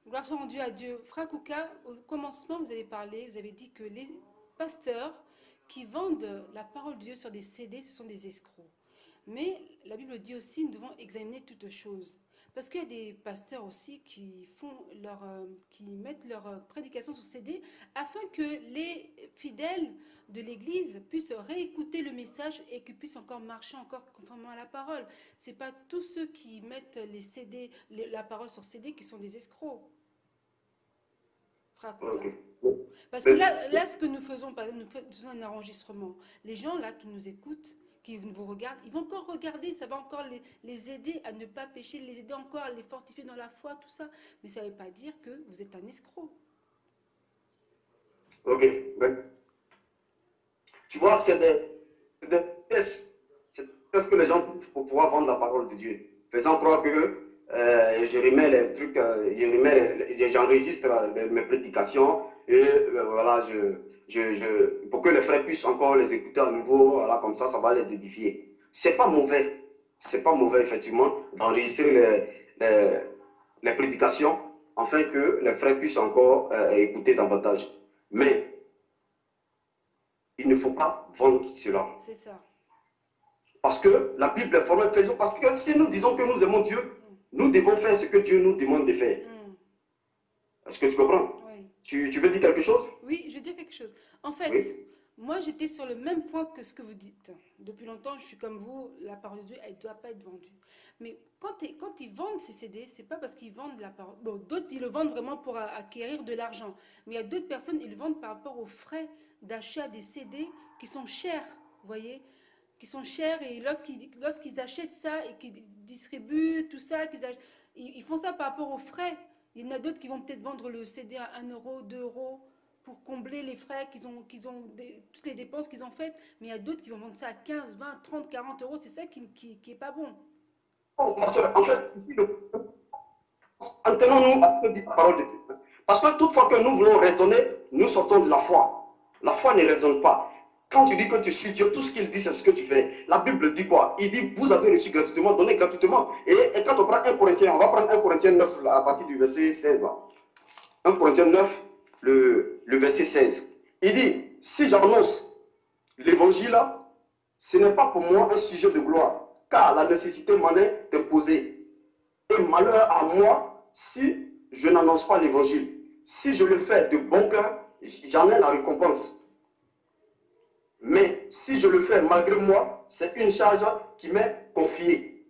Gloire soit rendue à Dieu. Frère Kouka, au commencement, vous avez parlé, vous avez dit que les pasteurs qui vendent la parole de Dieu sur des CD, ce sont des escrocs. Mais la Bible dit aussi, nous devons examiner toutes choses. Parce qu'il y a des pasteurs aussi qui mettent leur prédication sur CD afin que les fidèles de l'Église puissent réécouter le message et qu'ils puissent encore marcher encore conformément à la parole. Ce n'est pas tous ceux qui mettent les CD, la parole sur CD qui sont des escrocs. Frère Kouka. Okay. Parce que là, ce que nous faisons, par exemple, nous faisons un enregistrement. Les gens là qui nous écoutent, qui vous regardent, ils vont encore regarder, ça va encore les aider à ne pas pécher, les aider encore à les fortifier dans la foi, tout ça. Mais ça ne veut pas dire que vous êtes un escroc. Ok. Ouais. Tu vois, c'est des pièces que les gens trouvent pour pouvoir vendre la parole de Dieu. Faisant croire que je remets les trucs, j'enregistre mes prédications et voilà, pour que les frères puissent encore les écouter à nouveau, voilà, comme ça va les édifier. C'est pas mauvais, effectivement, d'enregistrer les prédications, afin que les frères puissent encore écouter davantage. Mais il ne faut pas vendre cela. C'est ça. Parce que la Bible est formelle, parce que si nous disons que nous aimons Dieu, nous devons faire ce que Dieu nous demande de faire. Est-ce que tu comprends? Oui. Tu veux dire quelque chose? Oui, je veux dire quelque chose. En fait, oui. Moi, j'étais sur le même point que ce que vous dites. Depuis longtemps, je suis comme vous, la parole de Dieu, elle ne doit pas être vendue. Mais quand ils vendent ces CD, ce n'est pas parce qu'ils vendent la parole. Bon, d'autres, ils le vendent vraiment pour acquérir de l'argent. Mais il y a d'autres personnes, ils le vendent par rapport aux frais d'achat des CD qui sont chers, vous voyez, qui sont chers. Et lorsqu'ils achètent ça et qu'ils distribuent tout ça, ils font ça par rapport aux frais. Il y en a d'autres qui vont peut-être vendre le CD à 1 euro, 2 euros pour combler les frais toutes les dépenses qu'ils ont faites. Mais il y a d'autres qui vont vendre ça à 15, 20, 30, 40 euros. C'est ça qui n'est pas bon. En fait, ici, entendons-nous à la parole de Dieu. Parce que toute fois que nous voulons raisonner, nous sortons de la foi. La foi ne raisonne pas. Quand tu dis que tu suis Dieu, tout ce qu'il dit, c'est ce que tu fais. La Bible dit quoi? Il dit, vous avez reçu gratuitement, donnez gratuitement. Et quand on prend 1 Corinthiens, on va prendre 1 Corinthiens 9 là, à partir du verset 16. Là. 1 Corinthiens 9, le verset 16. Il dit, si j'annonce l'évangile, ce n'est pas pour moi un sujet de gloire, car la nécessité m'en est imposée. Et malheur à moi si je n'annonce pas l'évangile. Si je le fais de bon cœur, j'en ai la récompense. Mais si je le fais malgré moi, c'est une charge qui m'est confiée.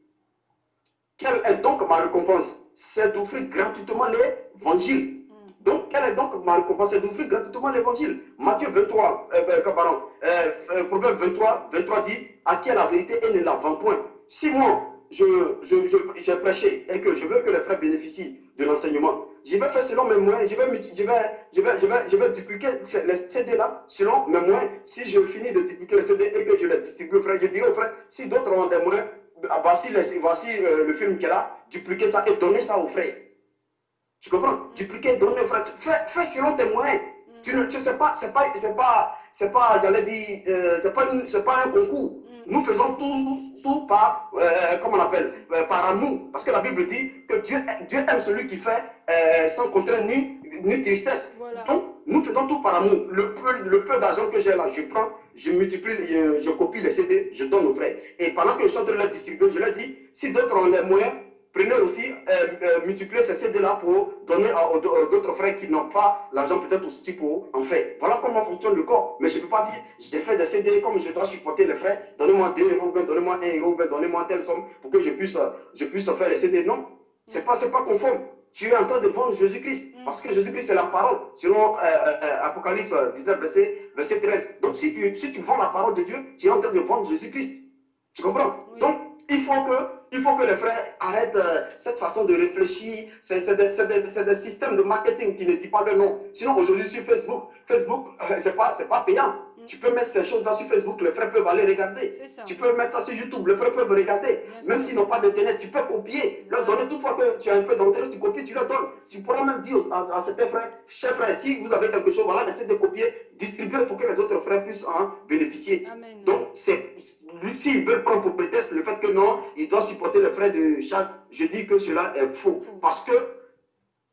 Quelle est donc ma récompense? C'est d'offrir gratuitement l'évangile. Donc, quelle est donc ma récompense? C'est d'offrir gratuitement l'évangile. Matthieu 23, Proverbe 23 dit, à qui est la vérité et ne la vend point. Si moi, j'ai prêché et que je veux que les frères bénéficient de l'enseignement, je vais faire selon mes moyens, je vais dupliquer les CD là selon mes moyens. Si je finis de dupliquer les CD et que je les distribue aux frères, je dirai aux frères, si d'autres ont des moyens, voici le film qu'elle a, dupliquer ça et donner ça aux frères. Tu comprends? Dupliquer et donner aux frères. Fais selon tes moyens. Tu sais pas, c'est pas, j'allais dire, c'est pas un concours. Nous faisons tout par, comment on appelle, par amour. Parce que la Bible dit que Dieu aime celui qui fait sans contrainte ni tristesse. Voilà. Donc, nous faisons tout par amour. Le peu d'argent que j'ai là, je prends, je multiplie, je copie les CD, je donne aux frères. Et pendant que je suis en train de les distribuer, je leur dis, si d'autres ont les moyens, prenez aussi, multiplier ces CD-là pour donner à d'autres frères qui n'ont pas l'argent peut-être aussi pour en faire. Voilà comment fonctionne le corps. Mais je ne peux pas dire, j'ai fait des CD comme je dois supporter les frères, donnez-moi 2 euros, donnez-moi 1 euro, donnez-moi telle somme pour que je puisse faire les CD. Non, c'est pas conforme. tu es en train de vendre Jésus-Christ. Parce que Jésus-Christ, c'est la parole. Selon Apocalypse 19, verset 13. Donc, si tu vends la parole de Dieu, tu es en train de vendre Jésus-Christ. Tu comprends? Oui. Donc, il faut que les frères arrêtent cette façon de réfléchir. C'est des systèmes de marketing qui ne disent pas le nom. Sinon, aujourd'hui, sur Facebook, c'est pas payant. Tu peux mettre ces choses-là sur Facebook, les frères peuvent aller regarder. Tu peux mettre ça sur YouTube, les frères peuvent regarder. Même s'ils n'ont pas d'internet, tu peux copier, leur donner. Toute fois que tu as un peu d'internet, tu copies, tu leur donnes. Tu pourras même dire à certains frères, chers frères, si vous avez quelque chose, voilà, essayez de copier, distribuer pour que les autres frères puissent en bénéficier. Amen. Donc, s'ils veulent prendre pour prétexte le fait que non, ils doivent supporter les frères de chaque, je dis que cela est faux. Parce que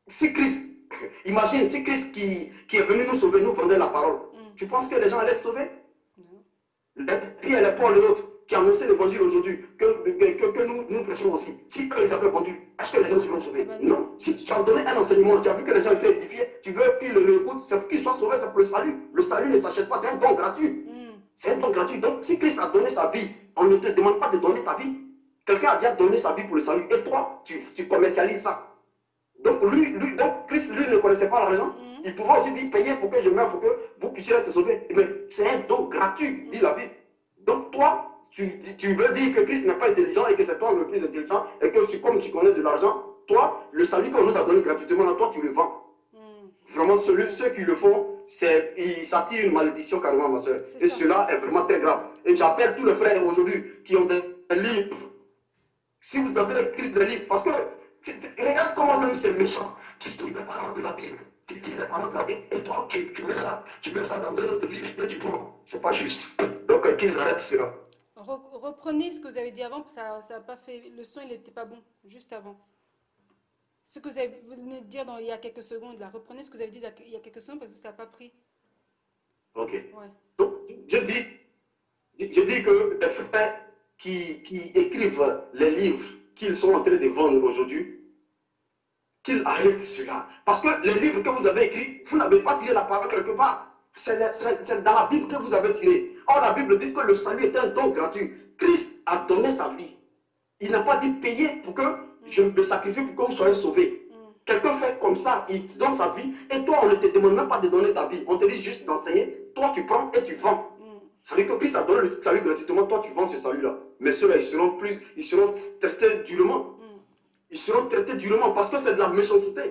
si Christ, imagine, si Christ qui est venu nous sauver, nous vendait la parole. Tu penses que les gens allaient être sauvés? Non. Pierre, les Paul et l'autre qui annonçaient l'évangile aujourd'hui, que nous prêchons aussi. Si eux les avaient vendus, est-ce que les gens seront sauvés? Non. Si tu as donné un enseignement, tu as vu que les gens étaient édifiés, tu veux qu'ils le réécoutent, c'est pour qu'ils soient sauvés, c'est pour le salut. Le salut ne s'achète pas, c'est un don gratuit. C'est un don gratuit. Donc, si Christ a donné sa vie, on ne te demande pas de donner ta vie. Quelqu'un a déjà donné sa vie pour le salut. Et toi, tu commercialises ça. Donc, donc Christ, lui, ne connaissait pas l'argent. Il pouvait aussi dire payer pour que je meure, pour que vous puissiez être sauvés. Mais c'est un don gratuit, dit la Bible. Donc toi, tu veux dire que Christ n'est pas intelligent et que c'est toi le plus intelligent et que comme tu connais de l'argent, toi, le salut qu'on nous a donné gratuitement, là, toi, tu le vends. Vraiment, ceux qui le font, ils s'attirent une malédiction carrément, ma soeur. Et cela est vraiment très grave. Et j'appelle tous les frères aujourd'hui qui ont des livres. Si vous avez écrit des livres, parce que regarde comment même c'est méchant. Tu dis les paroles de la Bible. Tu dis les paroles de la Bible et toi, tu mets ça dans un autre livre et tu vends. C'est pas juste. Donc, qu'ils arrêtent cela. Reprenez ce que vous avez dit avant, ça n'a pas fait. Le son, il n'était pas bon, juste avant. Ce que vous venez de dire il y a quelques secondes, là. Reprenez ce que vous avez dit il y a quelques secondes parce que ça n'a pas pris. Ok. Ouais. Donc, je dis que les frères qui écrivent les livres qu'ils sont en train de vendre aujourd'hui, qu'ils arrêtent cela. Parce que les livres que vous avez écrits, vous n'avez pas tiré la parole quelque part. C'est dans la Bible que vous avez tiré. Or, la Bible dit que le salut est un don gratuit. Christ a donné sa vie. Il n'a pas dit payer pour que je me sacrifie pour que vous soyez sauvés. Quelqu'un fait comme ça, il donne sa vie, et toi, on ne te demande même pas de donner ta vie. On te dit juste d'enseigner. Toi, tu prends et tu vends. Ça veut dire que Christ a donné le salut gratuitement. Toi, tu vends ce salut-là. Mais ceux-là, ils seront traités durement. Ils seront traités durement parce que c'est de la méchanceté.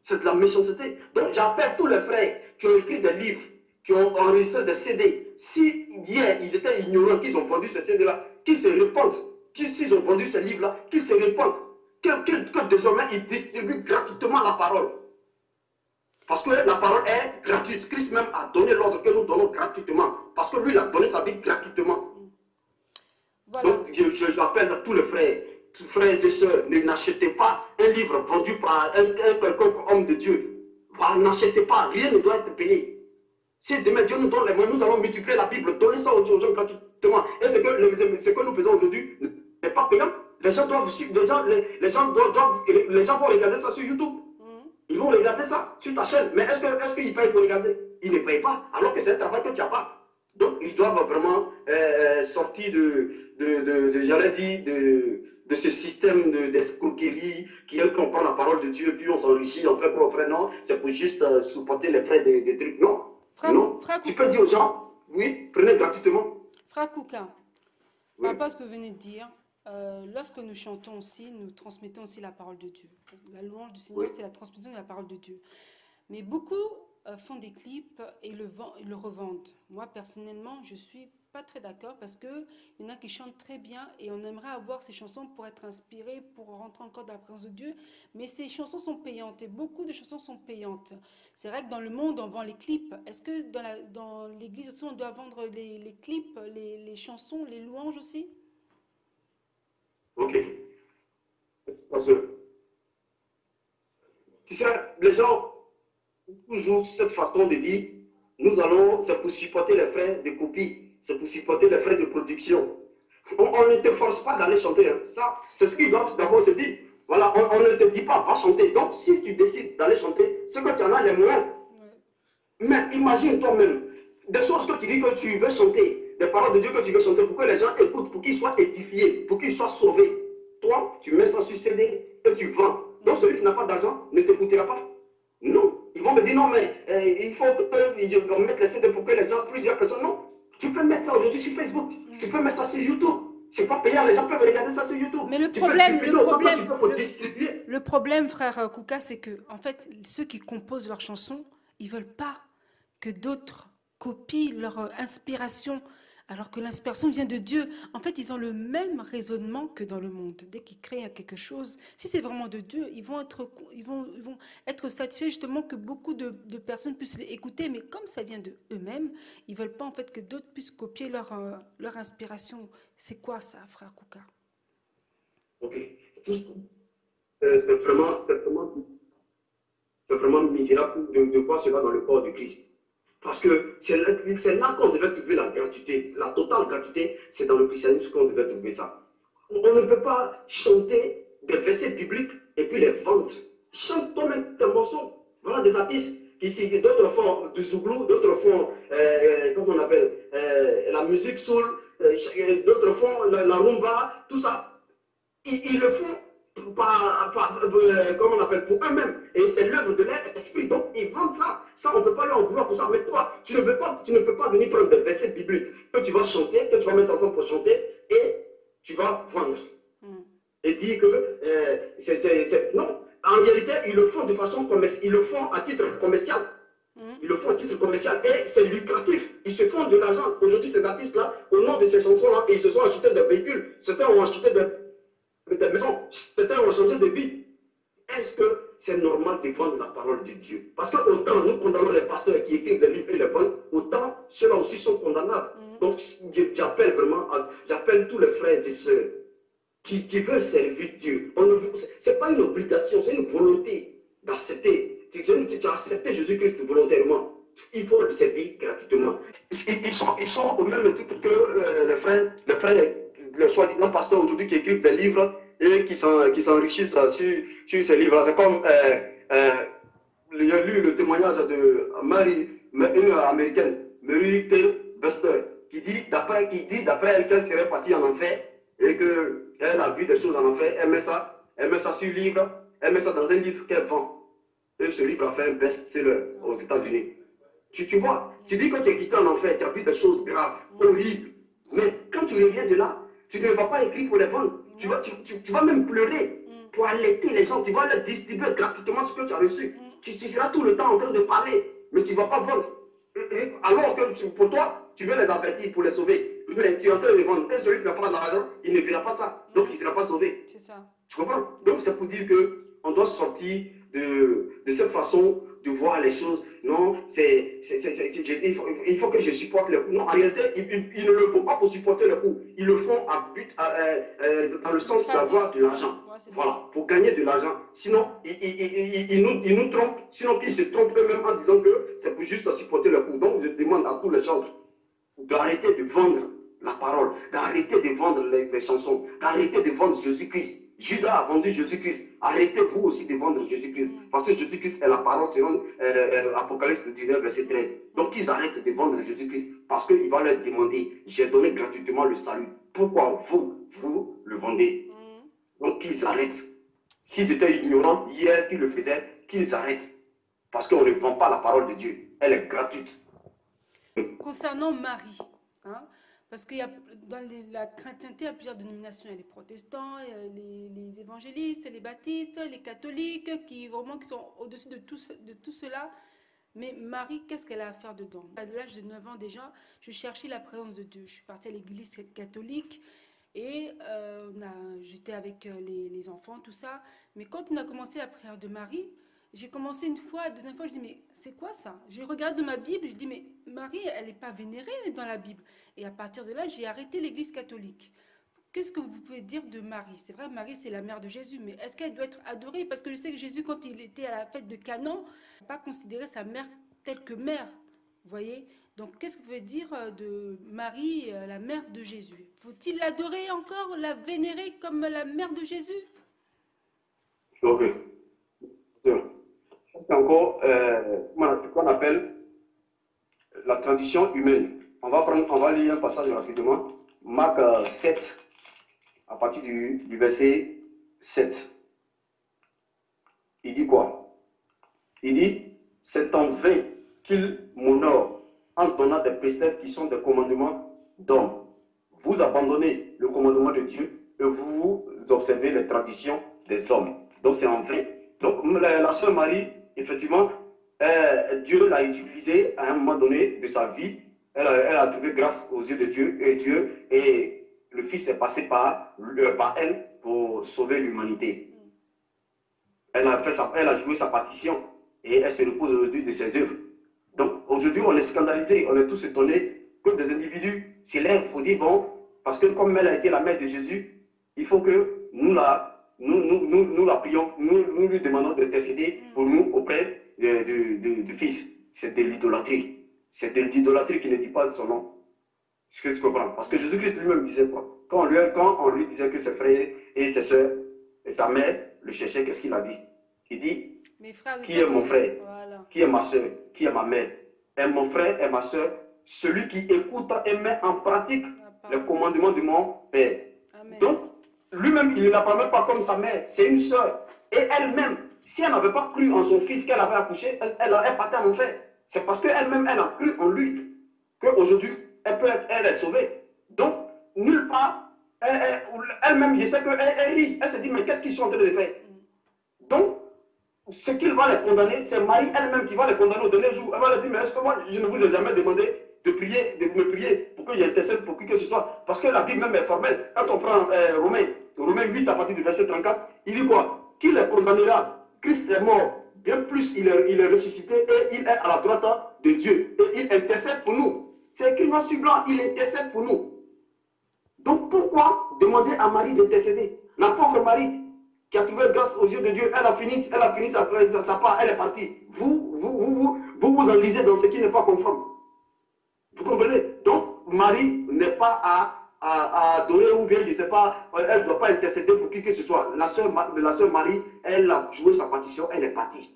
C'est de la méchanceté. Donc, j'appelle tous les frères qui ont écrit des livres, qui ont enregistré des CD. Si hier, ils étaient ignorants qu'ils ont vendu ces CD-là, qu'ils se répandent. S'ils ont vendu ces livres-là, qu'ils se répandent. Que désormais, ils distribuent gratuitement la parole. Parce que la parole est gratuite. Christ même a donné l'ordre que nous donnons gratuitement. Parce que lui, il a donné sa vie gratuitement. Voilà. Donc, j'appelle à tous les frères et sœurs, n'achetez pas un livre vendu par un quelconque homme de Dieu. N'achetez pas, rien ne doit être payé. Si demain Dieu nous donne les moyens, nous allons multiplier la Bible, donner ça aux gens gratuitement. Et ce que nous faisons aujourd'hui n'est pas payant. Les gens vont regarder ça sur YouTube. Ils vont regarder ça sur ta chaîne. Mais est-ce qu'ils payent pour regarder? Ils ne payent pas, alors que c'est un travail que tu n'as pas. Donc, ils doivent vraiment sortir j'allais dire, de ce système d'escroquerie qui est qu'on prend la parole de Dieu, puis on s'enrichit, on fait pour frère. Non, c'est pour juste supporter les frais des trucs. Non. Non. Tu peux dire aux gens, oui, prenez gratuitement. Frère Kouka, par rapport à ce que vous venez de dire, lorsque nous chantons aussi, nous transmettons aussi la parole de Dieu. La louange du Seigneur, c'est la transmission de la parole de Dieu. Mais beaucoup font des clips et le revendent. Moi, personnellement, je ne suis pas très d'accord parce qu'il y en a qui chantent très bien et on aimerait avoir ces chansons pour être inspiré, pour rentrer encore dans la présence de Dieu. Mais ces chansons sont payantes et beaucoup de chansons sont payantes. C'est vrai que dans le monde, on vend les clips. Est-ce que dans l'église aussi, on doit vendre les clips, les chansons, les louanges aussi? Ok. Parce que, tu sais, les gens toujours cette façon de dire, nous allons, c'est pour supporter les frais de copie, c'est pour supporter les frais de production. On ne te force pas d'aller chanter. Hein. Ça, c'est ce qu'ils doivent d'abord se dire. Voilà, on ne te dit pas, va chanter. Donc, si tu décides d'aller chanter, c'est que tu en as les moyens. Mais imagine toi-même, des choses que tu dis que tu veux chanter, des paroles de Dieu que tu veux chanter, pour que les gens écoutent, pour qu'ils soient édifiés, pour qu'ils soient sauvés. Toi, tu mets ça sur CD et tu vends. Donc celui qui n'a pas d'argent ne t'écoutera pas. Non. Ils vont me dire non, mais il faut que mettre les CD pour que les gens, plusieurs personnes. Non. Tu peux mettre ça aujourd'hui sur Facebook. Tu peux mettre ça sur YouTube. C'est pas payant, les gens peuvent regarder ça sur YouTube. Mais le problème, frère Kouka, c'est que, en fait, ceux qui composent leurs chansons, ils veulent pas que d'autres copient leur inspiration, alors que l'inspiration vient de Dieu. En fait, ils ont le même raisonnement que dans le monde. Dès qu'ils créent quelque chose, si c'est vraiment de Dieu, ils vont être satisfaits justement que beaucoup de personnes puissent l'écouter. Mais comme ça vient de eux-mêmes, ils veulent pas en fait que d'autres puissent copier leur inspiration. C'est quoi ça, frère Kouka? Ok. C'est vraiment misérable de voir cela dans le corps de Christ. Parce que c'est là qu'on devait trouver la gratuité, la totale gratuité, c'est dans le christianisme qu'on devait trouver ça. On ne peut pas chanter des versets bibliques et puis les vendre. Chante toi-même tes morceaux. Voilà des artistes qui d'autres font du zouglou, d'autres font, comment on appelle, la musique soul, d'autres font la rumba, tout ça. Ils le font comment on appelle, pour eux-mêmes. Et c'est l'œuvre de l'esprit. Donc, ils vendent ça. Ça, on ne peut pas leur en vouloir pour ça. Mais toi, tu ne peux pas venir prendre des versets bibliques que tu vas chanter, que tu vas mettre ensemble pour chanter, et tu vas vendre. Et dire que non. En réalité, ils le font de façon commerciale. Ils le font à titre commercial. Ils le font à titre commercial et c'est lucratif. Ils se font de l'argent. Aujourd'hui, ces artistes-là, au nom de ces chansons-là, ils se sont achetés des véhicules. Certains ont acheté des maisons. Certains ont changé de vie. Est-ce que c'est normal de vendre la parole de Dieu? Parce que autant nous condamnons les pasteurs qui écrivent des livres et les vendent, autant ceux-là aussi sont condamnables. Donc j'appelle vraiment, j'appelle tous les frères et sœurs qui veulent servir Dieu. Ce n'est pas une obligation, c'est une volonté d'accepter. Tu as accepté Jésus-Christ volontairement. Il faut le servir gratuitement. Ils sont au même titre que les frères, les soi-disant pasteurs aujourd'hui qui écrivent des livres et qui s'enrichissent sur ces livres-là. C'est comme, j'ai lu le témoignage de une américaine, Mary T. Bester, qui dit d'après elle qu'elle serait partie en enfer et qu'elle a vu des choses en enfer, elle met ça sur livre, elle met ça dans un livre qu'elle vend. Et ce livre a fait un best-seller aux États-Unis. Tu vois, tu dis que tu es quitté en enfer, tu as vu des choses graves, horribles. Mais quand tu reviens de là, tu ne vas pas écrire pour les vendre. Tu vas même pleurer pour allaiter les gens. Tu vas leur distribuer gratuitement ce que tu as reçu. Tu seras tout le temps en train de parler, mais tu ne vas pas vendre. Alors que pour toi, tu veux les avertir pour les sauver. Mais tu es en train de vendre. Et celui qui n'a pas d'argent, il ne verra pas ça. Donc il ne sera pas sauvé. C'est ça. Tu comprends? Donc c'est pour dire qu'on doit sortir de cette façon de voir les choses. Non, il faut que je supporte les coups. Non, en réalité, ils ne le font pas pour supporter les coups. Ils le font dans le sens d'avoir de l'argent. Voilà, pour gagner de l'argent. Sinon, ils nous trompent. Sinon, ils se trompent eux-mêmes en disant que c'est pour juste supporter les coups. Donc, je demande à tous les gens d'arrêter de vendre la parole, d'arrêter de vendre les chansons, d'arrêter de vendre Jésus-Christ. Judas a vendu Jésus-Christ. Arrêtez vous aussi de vendre Jésus-Christ. Parce que Jésus-Christ est la parole selon Apocalypse 19, verset 13. Donc ils arrêtent de vendre Jésus-Christ. Parce qu'il va leur demander, j'ai donné gratuitement le salut. Pourquoi vous le vendez? Donc qu'ils arrêtent. S'ils étaient ignorants hier qu'ils le faisaient, qu'ils arrêtent. Parce qu'on ne vend pas la parole de Dieu. Elle est gratuite. Concernant Marie, parce qu'il y a dans la chrétienté, il y a plusieurs dénominations. Il y a les protestants, les évangélistes, les baptistes, les catholiques, qui sont au-dessus de tout cela. Mais Marie, qu'est-ce qu'elle a à faire dedans? À l'âge de 9 ans déjà, je cherchais la présence de Dieu. Je suis partie à l'église catholique et j'étais avec les enfants, tout ça. Mais quand on a commencé la prière de Marie, j'ai commencé une fois, deuxième fois, je dis mais c'est quoi ça? Je regarde dans ma Bible, je dis mais Marie, elle n'est pas vénérée dans la Bible. Et à partir de là, j'ai arrêté l'église catholique. Qu'est-ce que vous pouvez dire de Marie? C'est vrai, Marie, c'est la mère de Jésus, mais est-ce qu'elle doit être adorée? Parce que je sais que Jésus, quand il était à la fête de Canaan, n'a pas considéré sa mère telle que mère. Vous voyez? Donc, qu'est-ce que vous pouvez dire de Marie, la mère de Jésus? Faut-il l'adorer encore, la vénérer comme la mère de Jésus? Ok. C'est encore ce qu'on appelle la tradition humaine. On va lire un passage rapidement. Marc 7, à partir du verset 7. il dit quoi? Il dit, c'est en vain qu'il m'honore en donnant des préceptes qui sont des commandements d'hommes. Vous abandonnez le commandement de Dieu et vous observez les traditions des hommes. Donc c'est en vain. Donc la sœur Marie, effectivement, Dieu l'a utilisée à un moment donné de sa vie. Elle a trouvé grâce aux yeux de Dieu et le Fils est passé par elle pour sauver l'humanité. Elle a joué sa partition et elle se repose aujourd'hui de ses œuvres. Donc aujourd'hui, on est scandalisé, on est tous étonnés que des individus s'élèvent pour dire bon, parce que comme elle a été la mère de Jésus, il faut que nous la prions, nous lui demandons de décéder pour nous auprès du Fils. C'est de l'idolâtrie. C'est de l'idolâtrie qui ne dit pas de son nom. Est-ce que tu comprends? Parce que Jésus-Christ lui-même disait quoi? Quand on lui disait que ses frères et ses soeurs et sa mère le cherchaient, qu'est-ce qu'il a dit? Il dit, qui est mon frère? Voilà. Qui est ma soeur? Qui est ma mère? Et mon frère et ma soeur, celui qui écoute et met en pratique le commandement de mon Père. Amen. Donc, lui-même, il ne la prend même pas comme sa mère. C'est une soeur. Et elle-même, si elle n'avait pas cru en son fils qu'elle avait accouché, elle partait en enfer. C'est parce qu'elle-même, elle a cru en lui qu'aujourd'hui, elle est sauvée. Donc, nulle part, elle-même, je sais qu'elle rit. Elle se dit, mais qu'est-ce qu'ils sont en train de faire? Donc, ce qu'il va les condamner, c'est Marie elle-même qui va les condamner au dernier jour. Elle va leur dire, mais est-ce que moi, je ne vous ai jamais demandé de me prier pour que j'intercède pour qui que ce soit? Parce que la Bible même est formelle. Quand on prend Romains 8 à partir du verset 34, il dit quoi? Qui les condamnera? Christ est mort. Bien plus, il est ressuscité et il est à la droite de Dieu. Et il intercède pour nous. C'est écrit noir sur blanc, il intercède pour nous. Donc pourquoi demander à Marie d'intercéder? La pauvre Marie, qui a trouvé grâce aux yeux de Dieu, elle a fini sa part, elle est partie. Vous enlisez dans ce qui n'est pas conforme. Vous comprenez? Donc, Marie n'est pas à adorer ou bien, je ne sais pas, elle ne doit pas intercéder pour qui que ce soit. La sœur Marie, elle a joué sa partition, elle est partie.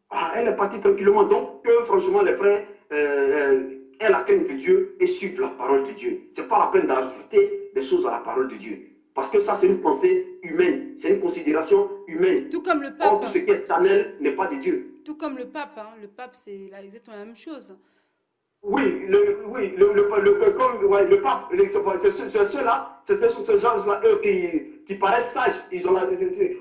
Voilà, elle est partie tranquillement. Donc, franchement, les frères, elle a crainte de Dieu et suivent la parole de Dieu. Ce n'est pas la peine d'ajouter des choses à la parole de Dieu. Parce que ça, c'est une pensée humaine. C'est une considération humaine. Tout comme le pape. Or, tout ce qui est charnel n'est pas de Dieu. Tout comme le pape. Hein. Le pape, c'est exactement la même chose. Oui, le pape, c'est ceux-là, c'est ces gens-là, eux, qui paraissent sages.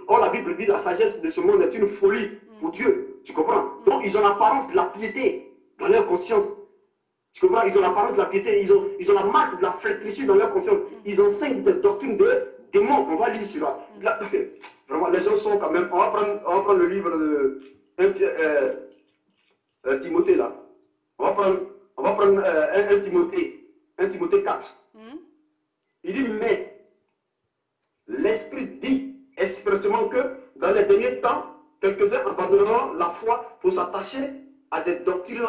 Or, la Bible dit la sagesse de ce monde est une folie pour Dieu. Tu comprends? Donc, ils ont l'apparence de la piété dans leur conscience. Tu comprends? Ils ont l'apparence de la piété, ils ont la marque de la flétrissure dans leur conscience. Ils enseignent des doctrines de démons. On va lire celui-là. Vraiment, les gens sont quand même... On va prendre le livre de Timothée, là. On va prendre 1 Timothée 4. Il dit, mais l'Esprit dit expressément que dans les derniers temps, quelques-uns abandonneront la foi pour s'attacher à des doctrines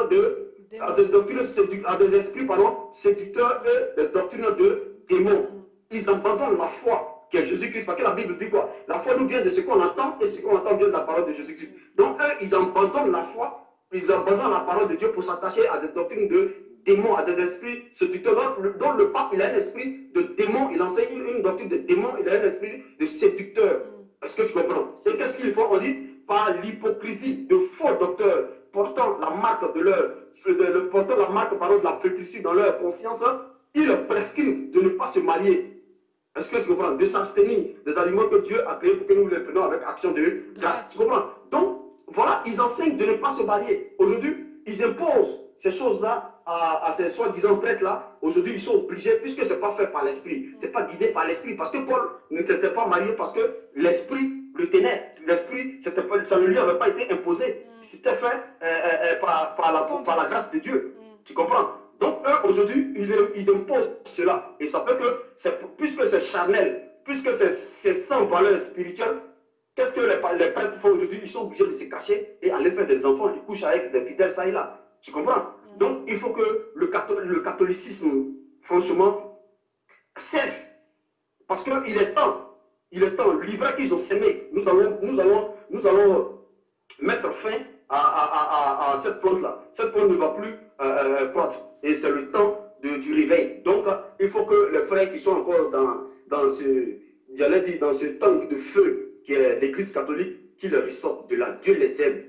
à des esprits séducteurs et des doctrines de démons. Ils abandonnent la foi qui est Jésus-Christ. Parce que la Bible dit quoi? La foi nous vient de ce qu'on entend et ce qu'on entend vient de la parole de Jésus-Christ. Donc eux, ils abandonnent la foi, ils abandonnent la parole de Dieu pour s'attacher à des doctrines de démons, à des esprits séducteurs. Dont le pape, il a un esprit de démon, il enseigne une doctrine de démon, il a un esprit de séducteur. Est-ce que tu comprends? Et qu'est-ce qu'ils font? On dit par l'hypocrisie de faux docteurs portant la marque de la flétrissure dans leur conscience, ils prescrivent de ne pas se marier. Est-ce que tu comprends? De s'abstenir des aliments que Dieu a créés pour que nous les prenions avec action de grâce. Tu comprends? Donc, voilà, ils enseignent de ne pas se marier. Aujourd'hui, ils imposent ces choses-là à ces soi-disant prêtres-là. Aujourd'hui, ils sont obligés, puisque ce n'est pas fait par l'esprit, ce n'est pas guidé par l'esprit. Parce que Paul ne s'était pas marié parce que l'esprit le tenait. L'esprit, ça ne lui avait pas été imposé. C'était fait par la grâce de Dieu. Tu comprends? Donc, eux, aujourd'hui, ils imposent cela. Et ça fait que, puisque c'est charnel, puisque c'est sans valeur spirituelle, qu'est-ce que les prêtres font aujourd'hui? Ils sont obligés de se cacher et aller faire des enfants. Ils couchent avec des fidèles, ça et là. Tu comprends? Donc, il faut que le catholicisme, franchement, cesse. Parce qu'il est temps. Il est temps. L'ivraie qu'ils ont sémé, nous allons mettre fin à cette plante-là. Cette plante ne va plus croître. Et c'est le temps du réveil. Donc, il faut que les frères qui sont encore dans ce temps de feu qui est l'Église catholique qu'ils ressortent de là. Dieu les aime.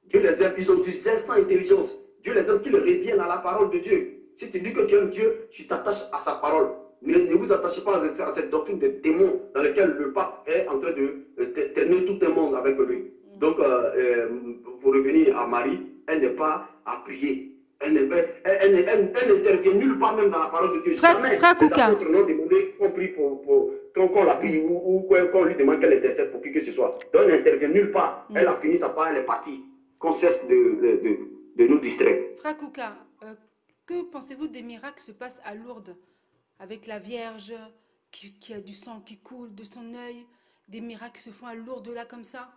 Dieu les aime. Ils ont du zèle sans intelligence. Dieu les aime qu'ils reviennent à la parole de Dieu. Si tu dis que tu aimes Dieu, tu t'attaches à sa parole. Ne vous attachez pas à cette doctrine de démons dans laquelle le pape est en train de traîner tout un monde avec lui. Donc, pour revenir à Marie, elle n'est pas à prier. Elle n'intervient nulle part même dans la parole de Dieu. Jamais les apôtres n'ont demandé qu'on prie qu'on la prie ou qu'on lui demande qu'elle intercède pour qui que ce soit. Donc elle n'intervient nulle part. Elle a fini sa part, elle est partie. Qu'on cesse de nous distraire. Frère Kouka, que pensez-vous des miracles qui se passent à Lourdes avec la Vierge qui a du sang qui coule de son œil, des miracles qui se font à Lourdes là comme ça?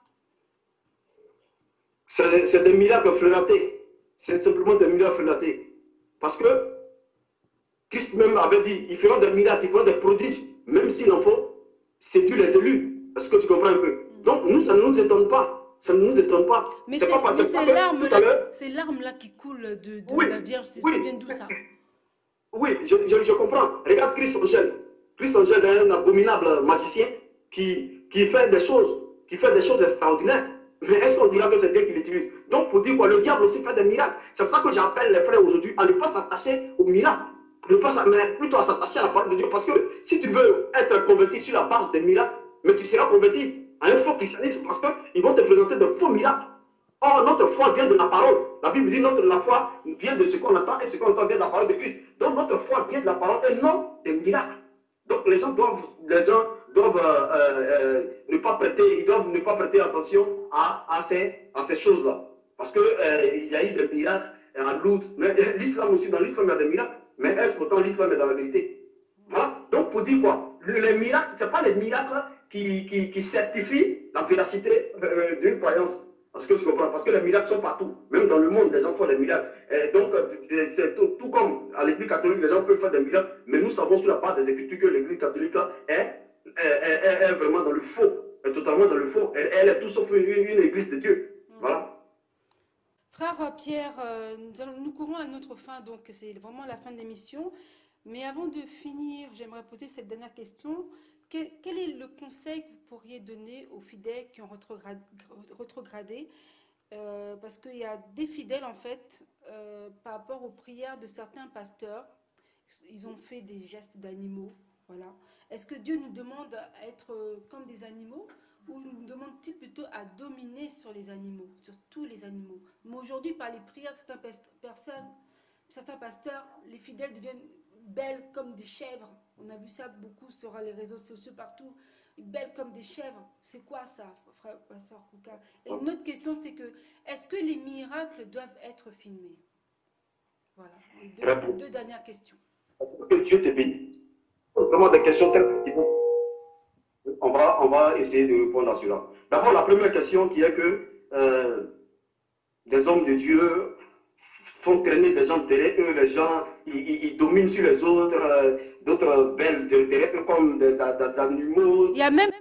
C'est des miracles frelatés. C'est simplement des miracles frelatés. Parce que Christ même avait dit, ils feront des miracles, ils feront des prodiges, même s'il en faut séduire les élus. Est-ce que tu comprends un peu? Donc nous, ça ne nous étonne pas. Ça ne nous étonne pas. Mais c'est ces larmes-là qui coulent de la Vierge, ça vient d'où ça? Oui, je comprends. Regarde Christ Angèle. Christ Angèle est un abominable magicien qui fait des choses extraordinaires. Mais est-ce qu'on dira que c'est Dieu qui l'utilise? Donc pour dire quoi, le diable aussi fait des miracles. C'est pour ça que j'appelle les frères aujourd'hui à ne pas s'attacher aux miracles, mais plutôt à s'attacher à la parole de Dieu. Parce que si tu veux être converti sur la base des miracles, mais tu seras converti à un faux christianisme parce qu'ils vont te présenter de faux miracles. Or, notre foi vient de la parole. La Bible dit la foi vient de ce qu'on entend et ce qu'on entend vient de la parole de Christ. Donc notre foi vient de la parole et non des miracles. Donc les gens doivent ne pas prêter attention à ces choses-là. Parce qu'il y a eu des miracles à Lourdes. L'islam aussi, dans l'islam, il y a des miracles. Mais est-ce pourtant l'islam est dans la vérité? Voilà. Donc pour dire quoi? Les miracles, ce n'est pas les miracles qui certifient la véracité d'une croyance. Parce que tu comprends? Parce que les miracles sont partout. Même dans le monde, les gens font des miracles. Et donc, c'est tout comme à l'église catholique, les gens peuvent faire des miracles. Mais nous savons sur la base des Écritures que l'église catholique est vraiment dans le faux. Est totalement dans le faux. Elle est tout sauf une église de Dieu. Voilà. Frère Pierre, nous courons à notre fin. Donc, c'est vraiment la fin de l'émission. Mais avant de finir, j'aimerais poser cette dernière question. Quel est le conseil que vous pourriez donner aux fidèles qui ont rétrogradé parce qu'il y a des fidèles, en fait, par rapport aux prières de certains pasteurs, ils ont fait des gestes d'animaux. Voilà. Est-ce que Dieu nous demande à être comme des animaux ou nous demande-t-il plutôt à dominer sur les animaux, sur tous les animaux? Mais aujourd'hui, par les prières de certains pasteurs, les fidèles deviennent belles comme des chèvres. On a vu ça beaucoup sur les réseaux sociaux partout. Belles comme des chèvres. C'est quoi ça, frère pasteur Kouka? Et une autre question, c'est que est-ce que les miracles doivent être filmés? Voilà, les deux dernières questions. Que Dieu te bénisse. Vraiment des questions telles on va essayer de répondre à cela. D'abord, la première question qui est que des hommes de Dieu font traîner des gens derrière eux, les gens, ils dominent sur les autres, d'autres belles derrière eux comme des animaux. Il y a même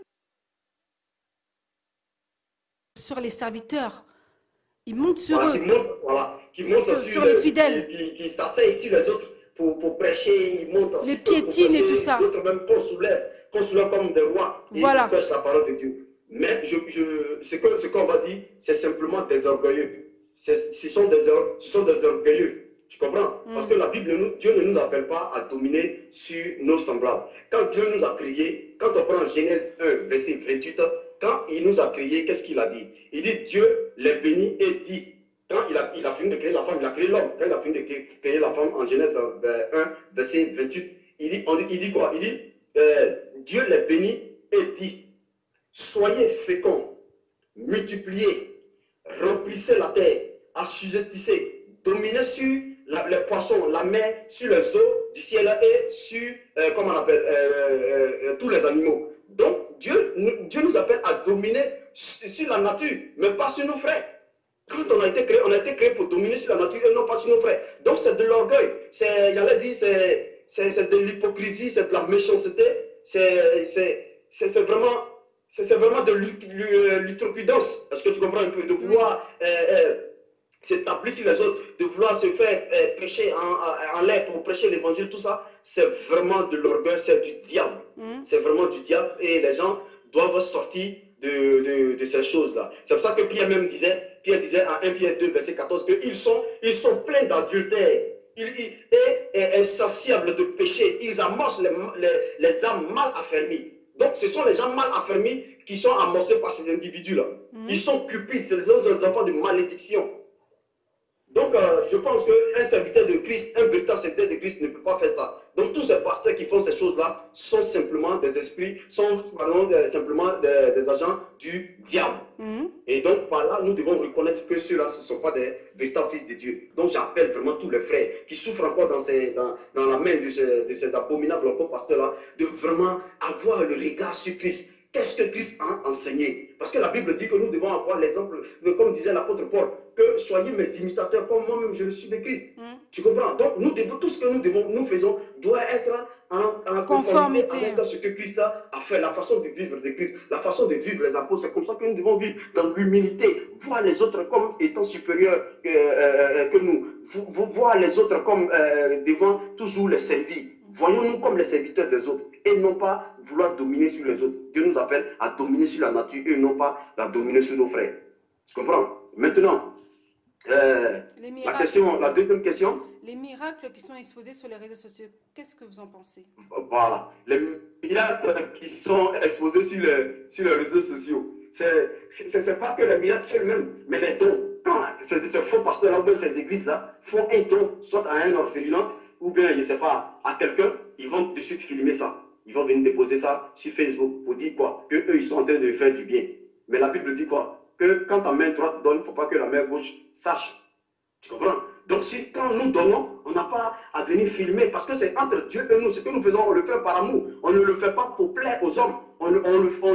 sur les serviteurs, ils montent sur eux. Qui montent sur les fidèles. Qui s'asseyent sur les autres pour prêcher, ils montent les piétines et tout ça. D'autres même qu'on soulève comme des rois et voilà. Ils prêchent la parole de Dieu. Mais ce qu'on va dire, c'est simplement des orgueilleux. Ce sont des orgueilleux. Tu comprends? Parce que la Bible, Dieu ne nous appelle pas à dominer sur nos semblables. Quand Dieu nous a créés, quand on prend Genèse 1, verset 28, quand il nous a créés, qu'est-ce qu'il a dit? Il dit Dieu les bénit et dit, quand il a fini de créer la femme, il a créé l'homme. Quand il a fini de créer la femme en Genèse 1, verset 28, il dit quoi? Il dit Dieu les bénit et dit, soyez féconds, multipliez, remplissez la terre, assujettissez, dominez sur les poissons, la mer, sur les eaux du ciel et sur, comment on appelle, tous les animaux. Donc, Dieu nous appelle à dominer sur la nature, mais pas sur nos frères. Quand on a été créé pour dominer sur la nature et non pas sur nos frères. Donc, c'est de l'orgueil. J'allais dire, c'est de l'hypocrisie, c'est de la méchanceté, c'est vraiment de l'utrecuidance. Est-ce que tu comprends un peu? De vouloir s'établir sur les autres, de vouloir se faire prêcher en l'air pour prêcher l'évangile, tout ça, c'est vraiment de l'orgueil, c'est du diable. C'est vraiment du diable et les gens doivent sortir de ces choses-là. C'est pour ça que Pierre disait en 1 Pierre 2, verset 14, qu'ils sont pleins d'adultère et insatiables de péché. Ils amorcent les âmes mal affermies. Donc, ce sont les gens mal affermis qui sont amorcés par ces individus-là. Ils sont cupides, c'est les enfants de malédiction. Donc, je pense qu'un serviteur de Christ, un véritable serviteur de Christ ne peut pas faire ça. Donc, tous ces pasteurs qui font ces choses-là sont simplement des esprits, simplement des agents du diable. Et donc, par là, nous devons reconnaître que ceux-là, ce ne sont pas des véritables fils de Dieu. Donc, j'appelle vraiment tous les frères qui souffrent encore dans la main de ces abominables faux pasteurs-là, de vraiment avoir le regard sur Christ. Qu'est-ce que Christ a enseigné? Parce que la Bible dit que nous devons avoir l'exemple, comme disait l'apôtre Paul, que soyez mes imitateurs comme moi-même je le suis de Christ. Tu comprends? Donc tout ce que nous faisons doit être en conformité avec ce que Christ a fait, la façon de vivre de Christ, la façon de vivre les apôtres. C'est comme ça que nous devons vivre dans l'humilité, voir les autres comme étant supérieurs que nous, voir les autres comme devant toujours les servir. Voyons-nous comme les serviteurs des autres et non pas vouloir dominer sur les autres. Dieu nous appelle à dominer sur la nature et non pas à dominer sur nos frères. Tu comprends? Maintenant, la deuxième question. Les miracles qui sont exposés sur les réseaux sociaux, qu'est-ce que vous en pensez? Voilà. Les miracles qui sont exposés sur les réseaux sociaux, ce n'est pas que les miracles eux-mêmes, mais les dons. Quand ces faux pasteurs-là ou ces églises-là font un don, soit à un orphelinat, ou bien, je ne sais pas, à quelqu'un, ils vont tout de suite filmer ça. Ils vont venir déposer ça sur Facebook pour dire quoi? Qu'eux, ils sont en train de faire du bien. Mais la Bible dit quoi? Que quand ta main droite donne, il ne faut pas que la main gauche sache. Tu comprends? Donc, quand nous donnons, on n'a pas à venir filmer parce que c'est entre Dieu et nous. Ce que nous faisons, on le fait par amour. On ne le fait pas pour plaire aux hommes. On le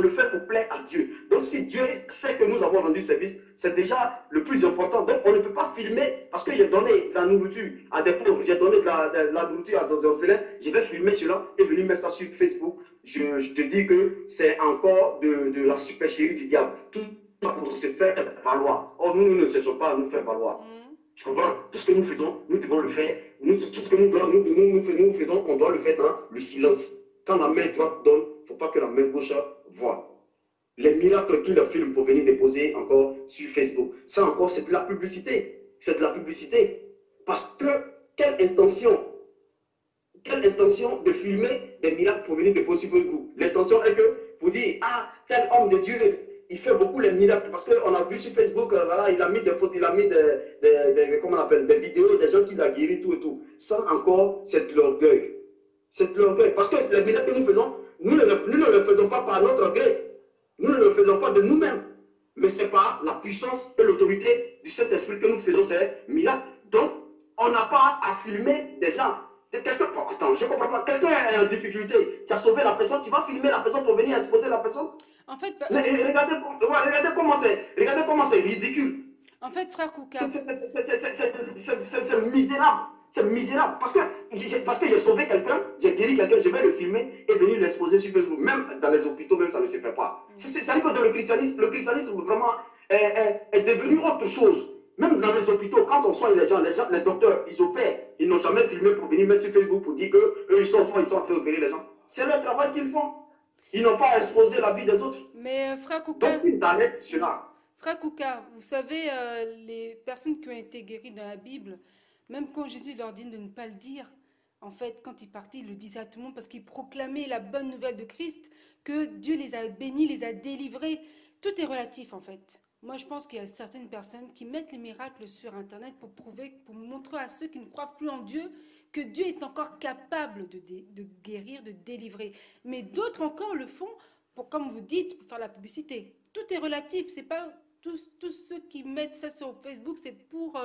fait pour plaire à Dieu. Donc, si Dieu sait que nous avons rendu service, c'est déjà le plus important. Donc, on ne peut pas filmer parce que j'ai donné de la nourriture à des pauvres, j'ai donné de la nourriture à des orphelins. Je vais filmer cela et venir mettre ça sur Facebook. Je te dis que c'est encore de la supercherie du diable. Tout ça pour se faire valoir. Or, nous ne cherchons pas à nous faire valoir. Tu comprends? Tout ce que nous faisons, nous devons le faire. Tout ce que nous faisons, on doit le faire dans le silence. Quand la main droite donne, il ne faut pas que la main gauche voie. Les miracles qu'ils filment pour venir déposer encore sur Facebook, ça encore, c'est de la publicité. C'est de la publicité. Parce que, quelle intention de filmer des miracles pour venir déposer sur Facebook? L'intention est que, pour dire, ah, tel homme de Dieu, il fait beaucoup les miracles parce qu'on a vu sur Facebook, voilà, il a mis des photos, il a mis comment on appelle, des vidéos des gens qui l'ont guéri, tout et tout. Ça encore, c'est de l'orgueil. C'est de l'orgueil. Parce que les miracles que nous faisons, nous ne le faisons pas par notre gré. Nous ne le faisons pas de nous-mêmes. Mais c'est par la puissance et l'autorité du Saint-Esprit que nous faisons ces miracles. Donc, on n'a pas à filmer des gens. Attends, je ne comprends pas. Quelqu'un est en difficulté. Tu as sauvé la personne, tu vas filmer la personne pour venir exposer la personne? En fait, regardez comment c'est ridicule. En fait, frère Kouka. C'est misérable. C'est misérable. Parce que j'ai sauvé quelqu'un, j'ai guéri quelqu'un, je vais le filmer et venir l'exposer sur Facebook. Même dans les hôpitaux, même ça ne se fait pas. C'est-à-dire que dans le christianisme vraiment est devenu autre chose. Même dans les hôpitaux, quand on soigne les gens, les docteurs, ils opèrent. Ils n'ont jamais filmé pour venir mettre sur Facebook pour dire qu'eux, ils sont forts, ils sont en train d'opérer les gens. C'est leur travail qu'ils font. Ils n'ont pas exposé la vie des autres. Mais frère Kouka, donc ils arrêtent cela. Frère Kouka, vous savez, les personnes qui ont été guéries dans la Bible, même quand Jésus leur dit de ne pas le dire, en fait, quand ils partaient, ils le disaient à tout le monde parce qu'ils proclamaient la bonne nouvelle de Christ, que Dieu les a bénis, les a délivrés. Tout est relatif, en fait. Moi, je pense qu'il y a certaines personnes qui mettent les miracles sur Internet pour prouver, pour montrer à ceux qui ne croient plus en Dieu que Dieu est encore capable de guérir, de délivrer. Mais d'autres encore le font, pour, comme vous dites, pour faire la publicité. Tout est relatif, c'est pas... Tous ceux qui mettent ça sur Facebook, c'est pour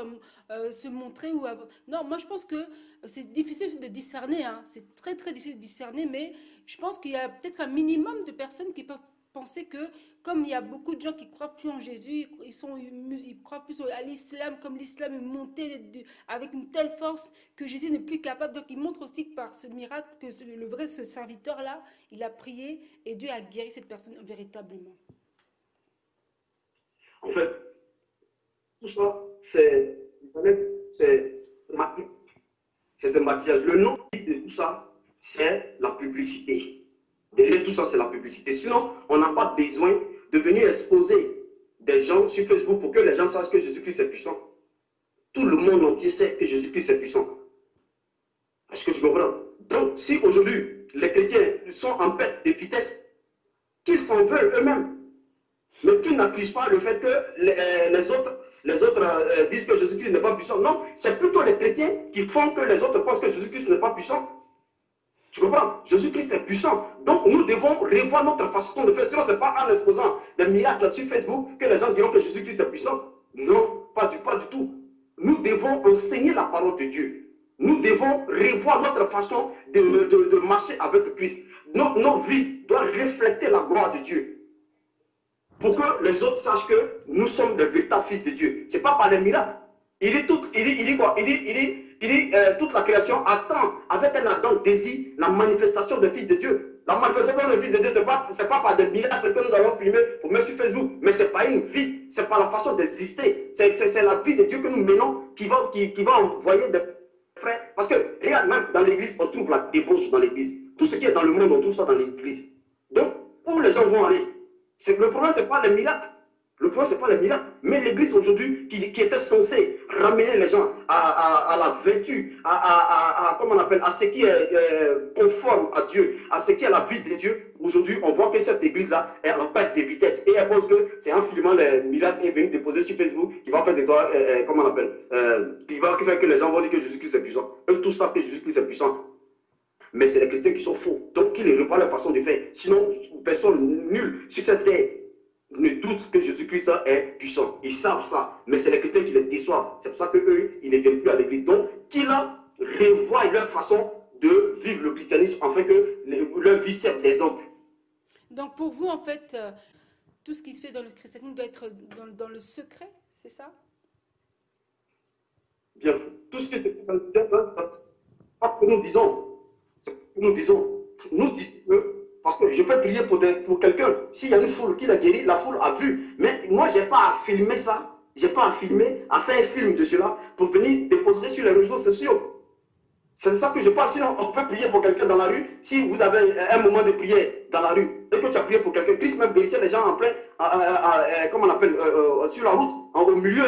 se montrer ou... Non, moi je pense que c'est difficile de discerner, hein. C'est très très difficile de discerner, mais je pense qu'il y a peut-être un minimum de personnes qui peuvent penser que, comme il y a beaucoup de gens qui ne croient plus en Jésus, ils croient plus à l'islam, comme l'islam est monté avec une telle force que Jésus n'est plus capable. Donc il montre aussi que par ce miracle, que ce serviteur-là, il a prié et Dieu a guéri cette personne véritablement. En fait, tout ça, c'est de maquillage. Le nom de tout ça, c'est la publicité. Derrière tout ça, c'est la publicité. Sinon, on n'a pas besoin de venir exposer des gens sur Facebook pour que les gens sachent que Jésus-Christ est puissant. Tout le monde entier sait que Jésus-Christ est puissant. Est-ce que tu comprends? Donc, si aujourd'hui, les chrétiens sont en perte de vitesse, qu'ils s'en veulent eux-mêmes, mais qu'ils n'accusent pas le fait que les autres disent que Jésus-Christ n'est pas puissant. Non, c'est plutôt les chrétiens qui font que les autres pensent que Jésus-Christ n'est pas puissant. Tu comprends? Jésus-Christ est puissant. Donc, nous devons revoir notre façon de faire. Sinon, ce n'est pas en exposant des miracles sur Facebook que les gens diront que Jésus-Christ est puissant. Non, pas du tout. Nous devons enseigner la parole de Dieu. Nous devons revoir notre façon de marcher avec Christ. Nos vies doivent refléter la gloire de Dieu. Pour que les autres sachent que nous sommes des véritables fils de Dieu. Ce n'est pas par les miracles. Il dit quoi? Il dit toute la création attend avec un ardent désir la manifestation des fils de Dieu. La manifestation des fils de Dieu, ce n'est pas par des miracles que nous allons filmer pour mettre sur Facebook, mais c'est pas une vie, c'est pas la façon d'exister. C'est la vie de Dieu que nous menons qui va envoyer des frères. Parce que, regarde, même dans l'église, on trouve la débauche dans l'église. Tout ce qui est dans le monde, on trouve ça dans l'église. Donc, où les gens vont aller? Le problème, ce n'est pas les miracles. Le problème, ce n'est pas les miracles. Mais l'église aujourd'hui, qui était censée ramener les gens à la vertu, comment on appelle, à ce qui est conforme à Dieu, à ce qui est la vie de Dieu, aujourd'hui, on voit que cette église-là est en perte de vitesse. Et elle pense que c'est en filmant les miracles et venir déposer sur Facebook qui va faire des doigts, comment on appelle, qui va faire que les gens vont dire que Jésus-Christ est puissant. Eux tous savent que Jésus-Christ est puissant. Mais c'est les chrétiens qui sont faux. Donc, qu'ils revoient leur façon de faire. Sinon, personne nulle sur cette terre ne doute que Jésus-Christ est puissant. Ils savent ça. Mais c'est les chrétiens qui les déçoivent. C'est pour ça qu'eux, ils ne viennent plus à l'église. Donc, qu'ils revoient leur façon de vivre le christianisme afin que leur vie serve d'exemple. Donc, pour vous, en fait, tout ce qui se fait dans le christianisme doit être dans le secret, c'est ça? Bien. Tout ce que c'est dans le christianisme, c'est pas ce que nous disons. Nous disons parce que je peux prier pour quelqu'un. S'il y a une foule qui l'a guéri, la foule a vu. Mais moi, je n'ai pas à filmer ça. Je n'ai pas à filmer, à faire un film de cela pour venir déposer sur les réseaux sociaux. C'est de ça que je parle. Sinon, on peut prier pour quelqu'un dans la rue. Si vous avez un moment de prière dans la rue et que tu as prié pour quelqu'un, Christ même guérissait les gens en plein, comment on appelle, sur la route, au milieu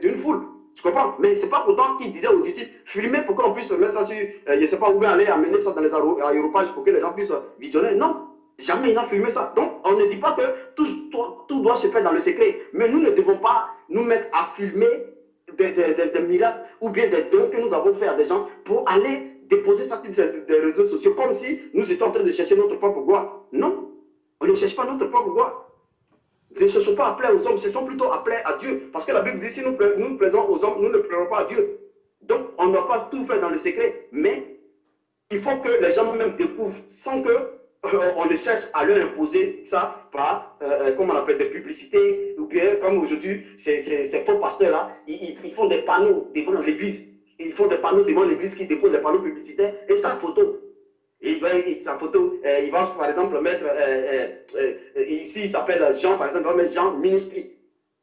d'une foule. Tu comprends? Mais ce n'est pas pourtant qu'il disait aux disciples, filmez pour qu'on puisse mettre ça sur, je ne sais pas où bien aller amener ça dans les aéropages pour que les gens puissent visionner. Non, jamais il n'a filmé ça. Donc, on ne dit pas que tout doit se faire dans le secret. Mais nous ne devons pas nous mettre à filmer des miracles ou bien des dons que nous avons fait à des gens pour aller déposer ça sur des réseaux sociaux comme si nous étions en train de chercher notre propre gloire. Non, on ne cherche pas notre propre gloire. Nous ne cherchons pas à plaire aux hommes, cherchons plutôt à plaire à Dieu. Parce que la Bible dit, si nous plaisons aux hommes, nous ne plairons pas à Dieu. Donc, on ne doit pas tout faire dans le secret. Mais, il faut que les gens même découvrent, sans qu'on ne cherche à leur imposer ça par, comme on appelle, des publicités, ou bien, comme aujourd'hui, ces faux pasteurs-là, ils font des panneaux devant l'église. Ils font des panneaux devant l'église qui déposent des panneaux publicitaires et sa photo. Et sa photo, il va par exemple mettre, s'il s'appelle Jean, par exemple, il va mettre Jean Ministry.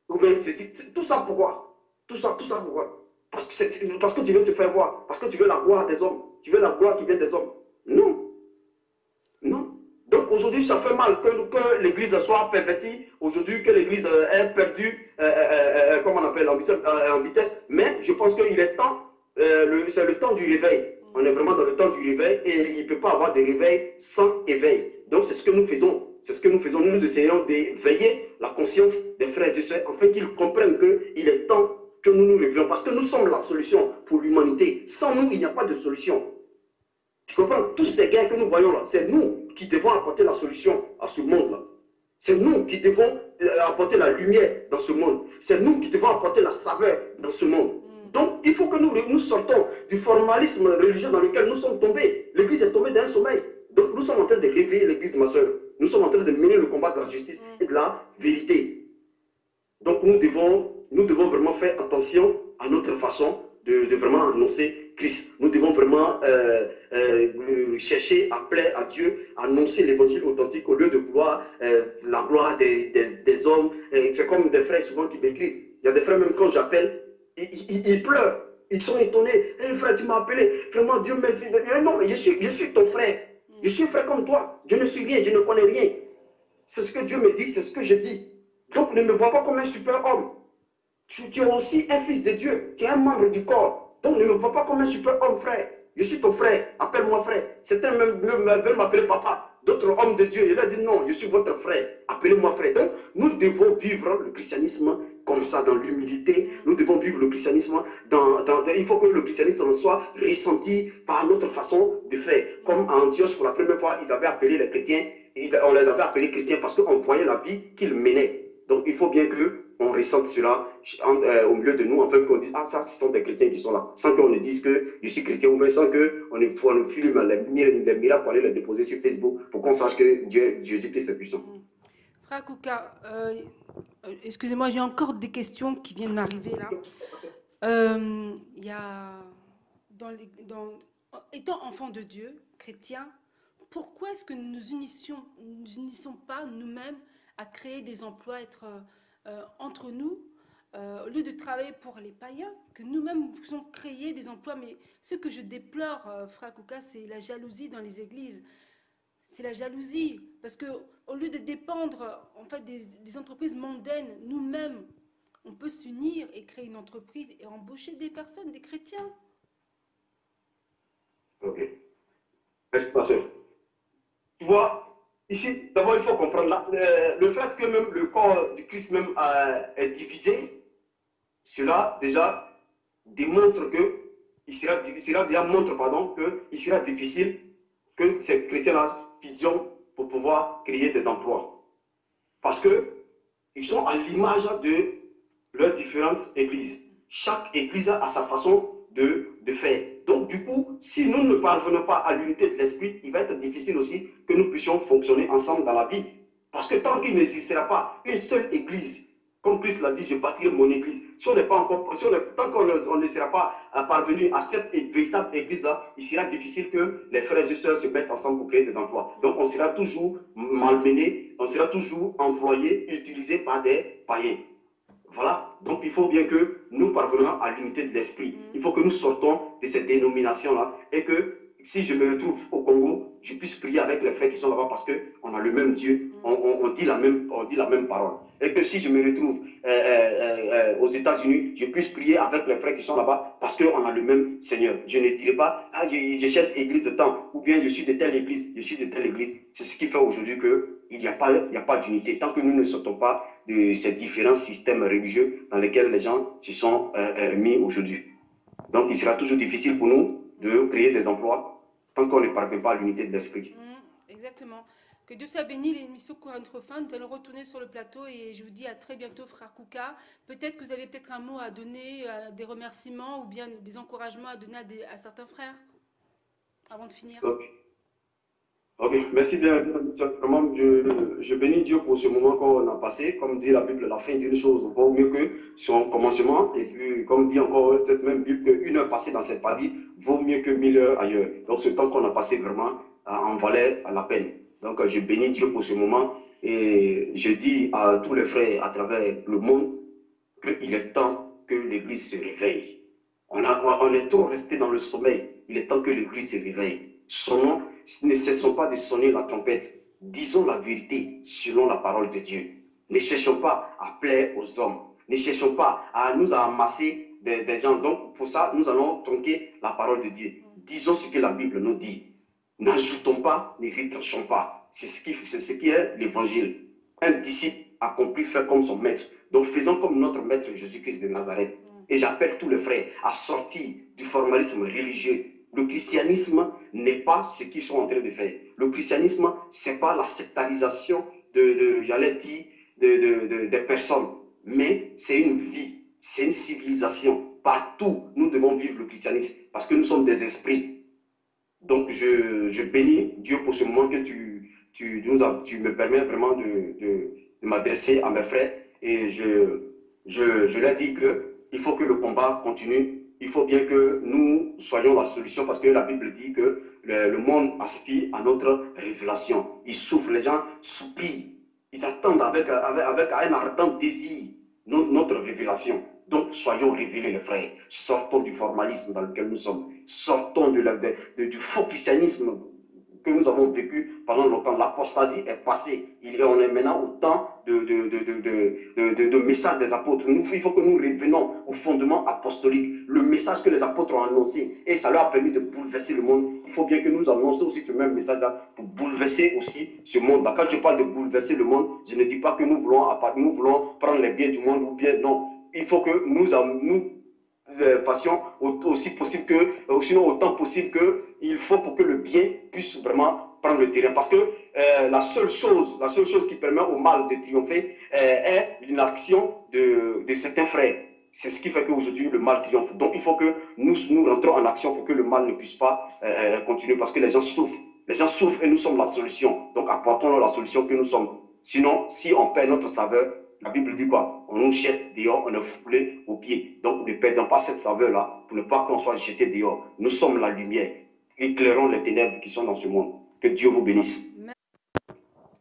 Tout ça pourquoi? Tout ça pourquoi? Parce que tu veux te faire voir, parce que tu veux la gloire des hommes, tu veux la gloire qui vient des hommes. Non. Non. Donc aujourd'hui, ça fait mal que l'église soit pervertie, aujourd'hui que l'église ait perdu, comment on appelle, en vitesse, mais je pense qu'il est temps, c'est le temps du réveil. On est vraiment dans le temps du réveil et il ne peut pas avoir de réveil sans éveil. Donc c'est ce que nous faisons. C'est ce que nous faisons. Nous essayons d'éveiller la conscience des frères et sœurs afin qu'ils comprennent qu'il est temps que nous nous réveillons. Parce que nous sommes la solution pour l'humanité. Sans nous, il n'y a pas de solution. Tu comprends? Tous ces guerres que nous voyons là, c'est nous qui devons apporter la solution à ce monde-là. C'est nous qui devons apporter la lumière dans ce monde. C'est nous qui devons apporter la saveur dans ce monde. Donc, il faut que nous sortons du formalisme religieux dans lequel nous sommes tombés. L'Église est tombée d'un sommeil. Donc, nous sommes en train de réveiller l'Église, ma soeur. Nous sommes en train de mener le combat de la justice et de la vérité. Donc, nous devons vraiment faire attention à notre façon de vraiment annoncer Christ. Nous devons vraiment chercher à plaire à Dieu, annoncer l'évangile authentique au lieu de vouloir la gloire des hommes. C'est comme des frères souvent qui m'écrivent. Il y a des frères, même quand j'appelle, ils pleurent, ils sont étonnés. Hey, frère, tu m'as appelé, vraiment Dieu merci. Non, je suis ton frère. Je suis frère comme toi. Je ne suis rien, je ne connais rien. c'est ce que Dieu me dit, c'est ce que je dis. Donc ne me vois pas comme un super homme. Tu es aussi un fils de Dieu, tu es un membre du corps. Donc ne me vois pas comme un super homme, frère. Je suis ton frère, appelle-moi frère. Certains veulent m'appeler papa. D'autres hommes de Dieu, il a dit non, je suis votre frère, appelez-moi frère. Donc nous devons vivre le christianisme comme ça, dans l'humilité. Nous devons vivre le christianisme il faut que le christianisme soit ressenti par notre façon de faire. Comme à Antioche, pour la première fois, ils avaient appelé les chrétiens, on les avait appelés chrétiens parce qu'on voyait la vie qu'ils menaient. Donc il faut bien qu'on ressente cela au milieu de nous, afin qu'on dise, ah ça, ce sont des chrétiens qui sont là. Sans qu'on ne dise que je suis chrétien, ou sans qu'on nous filme les miracles pour aller les déposer sur Facebook, pour qu'on sache que Jésus-Christ est puissant. Frère Kouka, excusez-moi, j'ai encore des questions qui viennent m'arriver là. Il y a, étant enfant de Dieu, chrétien, pourquoi est-ce que nous nous unissons pas nous-mêmes à créer des emplois, être entre nous, au lieu de travailler pour les païens, que nous-mêmes puissions créer des emplois. Mais ce que je déplore, frère Kouka, c'est la jalousie dans les églises. C'est la jalousie, parce que au lieu de dépendre en fait des entreprises mondaines, nous-mêmes, on peut s'unir et créer une entreprise et embaucher des personnes, des chrétiens. Ok. Merci, pasteur. Tu vois, ici, d'abord, il faut comprendre là, le fait que même le corps du Christ même est divisé, cela déjà démontre que il sera difficile que ces chrétiens-là fusionnent pour pouvoir créer des emplois. Parce qu'ils sont à l'image de leurs différentes églises. Chaque église a sa façon de faire. Donc du coup, si nous ne parvenons pas à l'unité de l'esprit, il va être difficile aussi que nous puissions fonctionner ensemble dans la vie. Parce que tant qu'il n'existera pas une seule église, comme Christ l'a dit, je bâtirai mon église. Si on n'est pas encore, tant qu'on ne sera pas parvenu à cette véritable église-là, il sera difficile que les frères et sœurs se mettent ensemble pour créer des emplois. Donc on sera toujours malmené, on sera toujours employé, utilisé par des païens. Voilà, donc il faut bien que nous parvenions à l'unité de l'esprit. Il faut que nous sortons de cette dénomination-là et que si je me retrouve au Congo, je puisse prier avec les frères qui sont là-bas parce qu'on a le même Dieu, on dit la même parole. Et que si je me retrouve aux États-Unis, je puisse prier avec les frères qui sont là-bas parce qu'on a le même Seigneur. Je ne dirai pas, ah, je cherche église de temps, ou bien je suis de telle église, je suis de telle église. C'est ce qui fait aujourd'hui qu'il n'y a pas d'unité. Tant que nous ne sortons pas de ces différents systèmes religieux dans lesquels les gens se sont mis aujourd'hui. Donc il sera toujours difficile pour nous de créer des emplois tant qu'on ne parvient pas à l'unité de l'esprit. Exactement. Que Dieu soit béni, l'émission court à notre fin. Nous allons retourner sur le plateau et je vous dis à très bientôt, frère Kouka. Peut-être que vous avez peut-être un mot à donner, des remerciements ou bien des encouragements à donner à certains frères avant de finir. Ok, merci bien. Vraiment, je bénis Dieu pour ce moment qu'on a passé. Comme dit la Bible, la fin d'une chose vaut mieux que son commencement. Et puis, comme dit encore cette même Bible, qu'une heure passée dans cette paradis vaut mieux que 1000 heures ailleurs. Donc, ce temps qu'on a passé vraiment en valait la peine. Donc, je bénis Dieu pour ce moment. Et je dis à tous les frères à travers le monde qu'il est temps que l'Église se réveille. On est trop resté dans le sommeil. Il est temps que l'Église se réveille. Ne cessons pas de sonner la trompette. Disons la vérité selon la parole de Dieu. Ne cherchons pas à plaire aux hommes. Ne cherchons pas à nous amasser des gens. Donc, pour ça, nous allons tronquer la parole de Dieu. Disons ce que la Bible nous dit. N'ajoutons pas, ne retranchons pas. C'est ce qui est l'évangile. Un disciple accompli fait comme son maître. Donc, faisons comme notre maître Jésus-Christ de Nazareth. Et j'appelle tous les frères à sortir du formalisme religieux. Le christianisme n'est pas ce qu'ils sont en train de faire. Le christianisme, ce n'est pas la sectarisation j'allais dire, des personnes. Mais c'est une vie, c'est une civilisation. Partout, nous devons vivre le christianisme parce que nous sommes des esprits. Donc, je bénis Dieu pour ce moment que tu me permets vraiment de m'adresser à mes frères. Et je leur dis qu'il faut que le combat continue. Il faut bien que nous soyons la solution parce que la Bible dit que le monde aspire à notre révélation. Ils souffrent, les gens soupirent. Ils attendent avec un ardent désir notre révélation. Donc, soyons révélés, les frères. Sortons du formalisme dans lequel nous sommes. Sortons du faux christianisme que nous avons vécu pendant longtemps. L'apostasie est passée. On est maintenant au temps de message des apôtres. Il faut que nous revenons au fondement apostolique, le message que les apôtres ont annoncé. Et ça leur a permis de bouleverser le monde. Il faut bien que nous annoncions aussi ce même message-là pour bouleverser aussi ce monde-là. Quand je parle de bouleverser le monde, je ne dis pas que nous voulons prendre les biens du monde ou bien non. Il faut que nous fassions aussi possible que, sinon autant possible que il faut pour que le bien puisse vraiment prendre le terrain. Parce que la seule chose qui permet au mal de triompher est l'inaction de certains frères. C'est ce qui fait qu'aujourd'hui le mal triomphe. Donc il faut que nous rentrons en action pour que le mal ne puisse pas continuer, parce que les gens souffrent. Les gens souffrent et nous sommes la solution. Donc apportons-leur la solution que nous sommes. Sinon, si on perd notre saveur, la Bible dit quoi? On nous jette dehors, on est foulé aux pieds. Donc ne perdons pas cette saveur-là pour ne pas qu'on soit jeté dehors. Nous sommes la lumière. Éclairons les ténèbres qui sont dans ce monde. Que Dieu vous bénisse.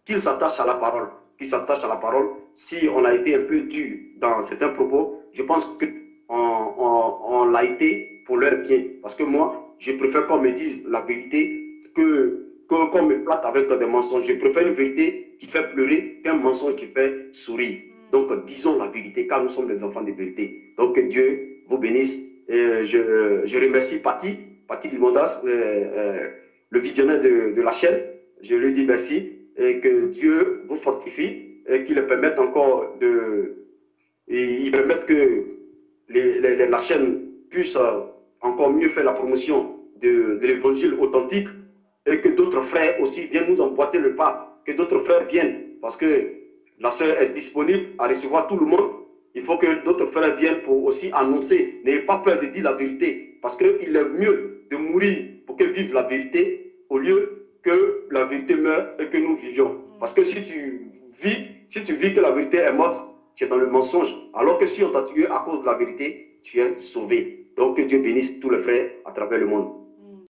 Qu'il s'attache à la parole. Qu'il s'attache à la parole. Si on a été un peu dur dans certains propos, je pense qu'on l'a été pour leur bien. Parce que moi, je préfère qu'on me dise la vérité qu'on me flatte avec des mensonges. Je préfère une vérité qui fait pleurer qu'un mensonge qui fait sourire. Donc, disons la vérité, car nous sommes des enfants de vérité. Donc, que Dieu vous bénisse. Et je remercie Patti Limondas, le visionnaire de la chaîne. Je lui dis merci et que Dieu vous fortifie et qu'il permette encore il permette que la chaîne puisse encore mieux faire la promotion de l'évangile authentique et que d'autres frères aussi viennent nous emboîter le pas, que d'autres frères viennent, parce que la sœur est disponible à recevoir tout le monde. Il faut que d'autres frères viennent pour aussi annoncer. N'ayez pas peur de dire la vérité, parce qu'il est mieux de mourir pour que vive la vérité au lieu que la vérité meure et que nous vivions. Parce que si tu vis que la vérité est morte, tu es dans le mensonge. Alors que si on t'a tué à cause de la vérité, tu es sauvé. Donc que Dieu bénisse tous les frères à travers le monde.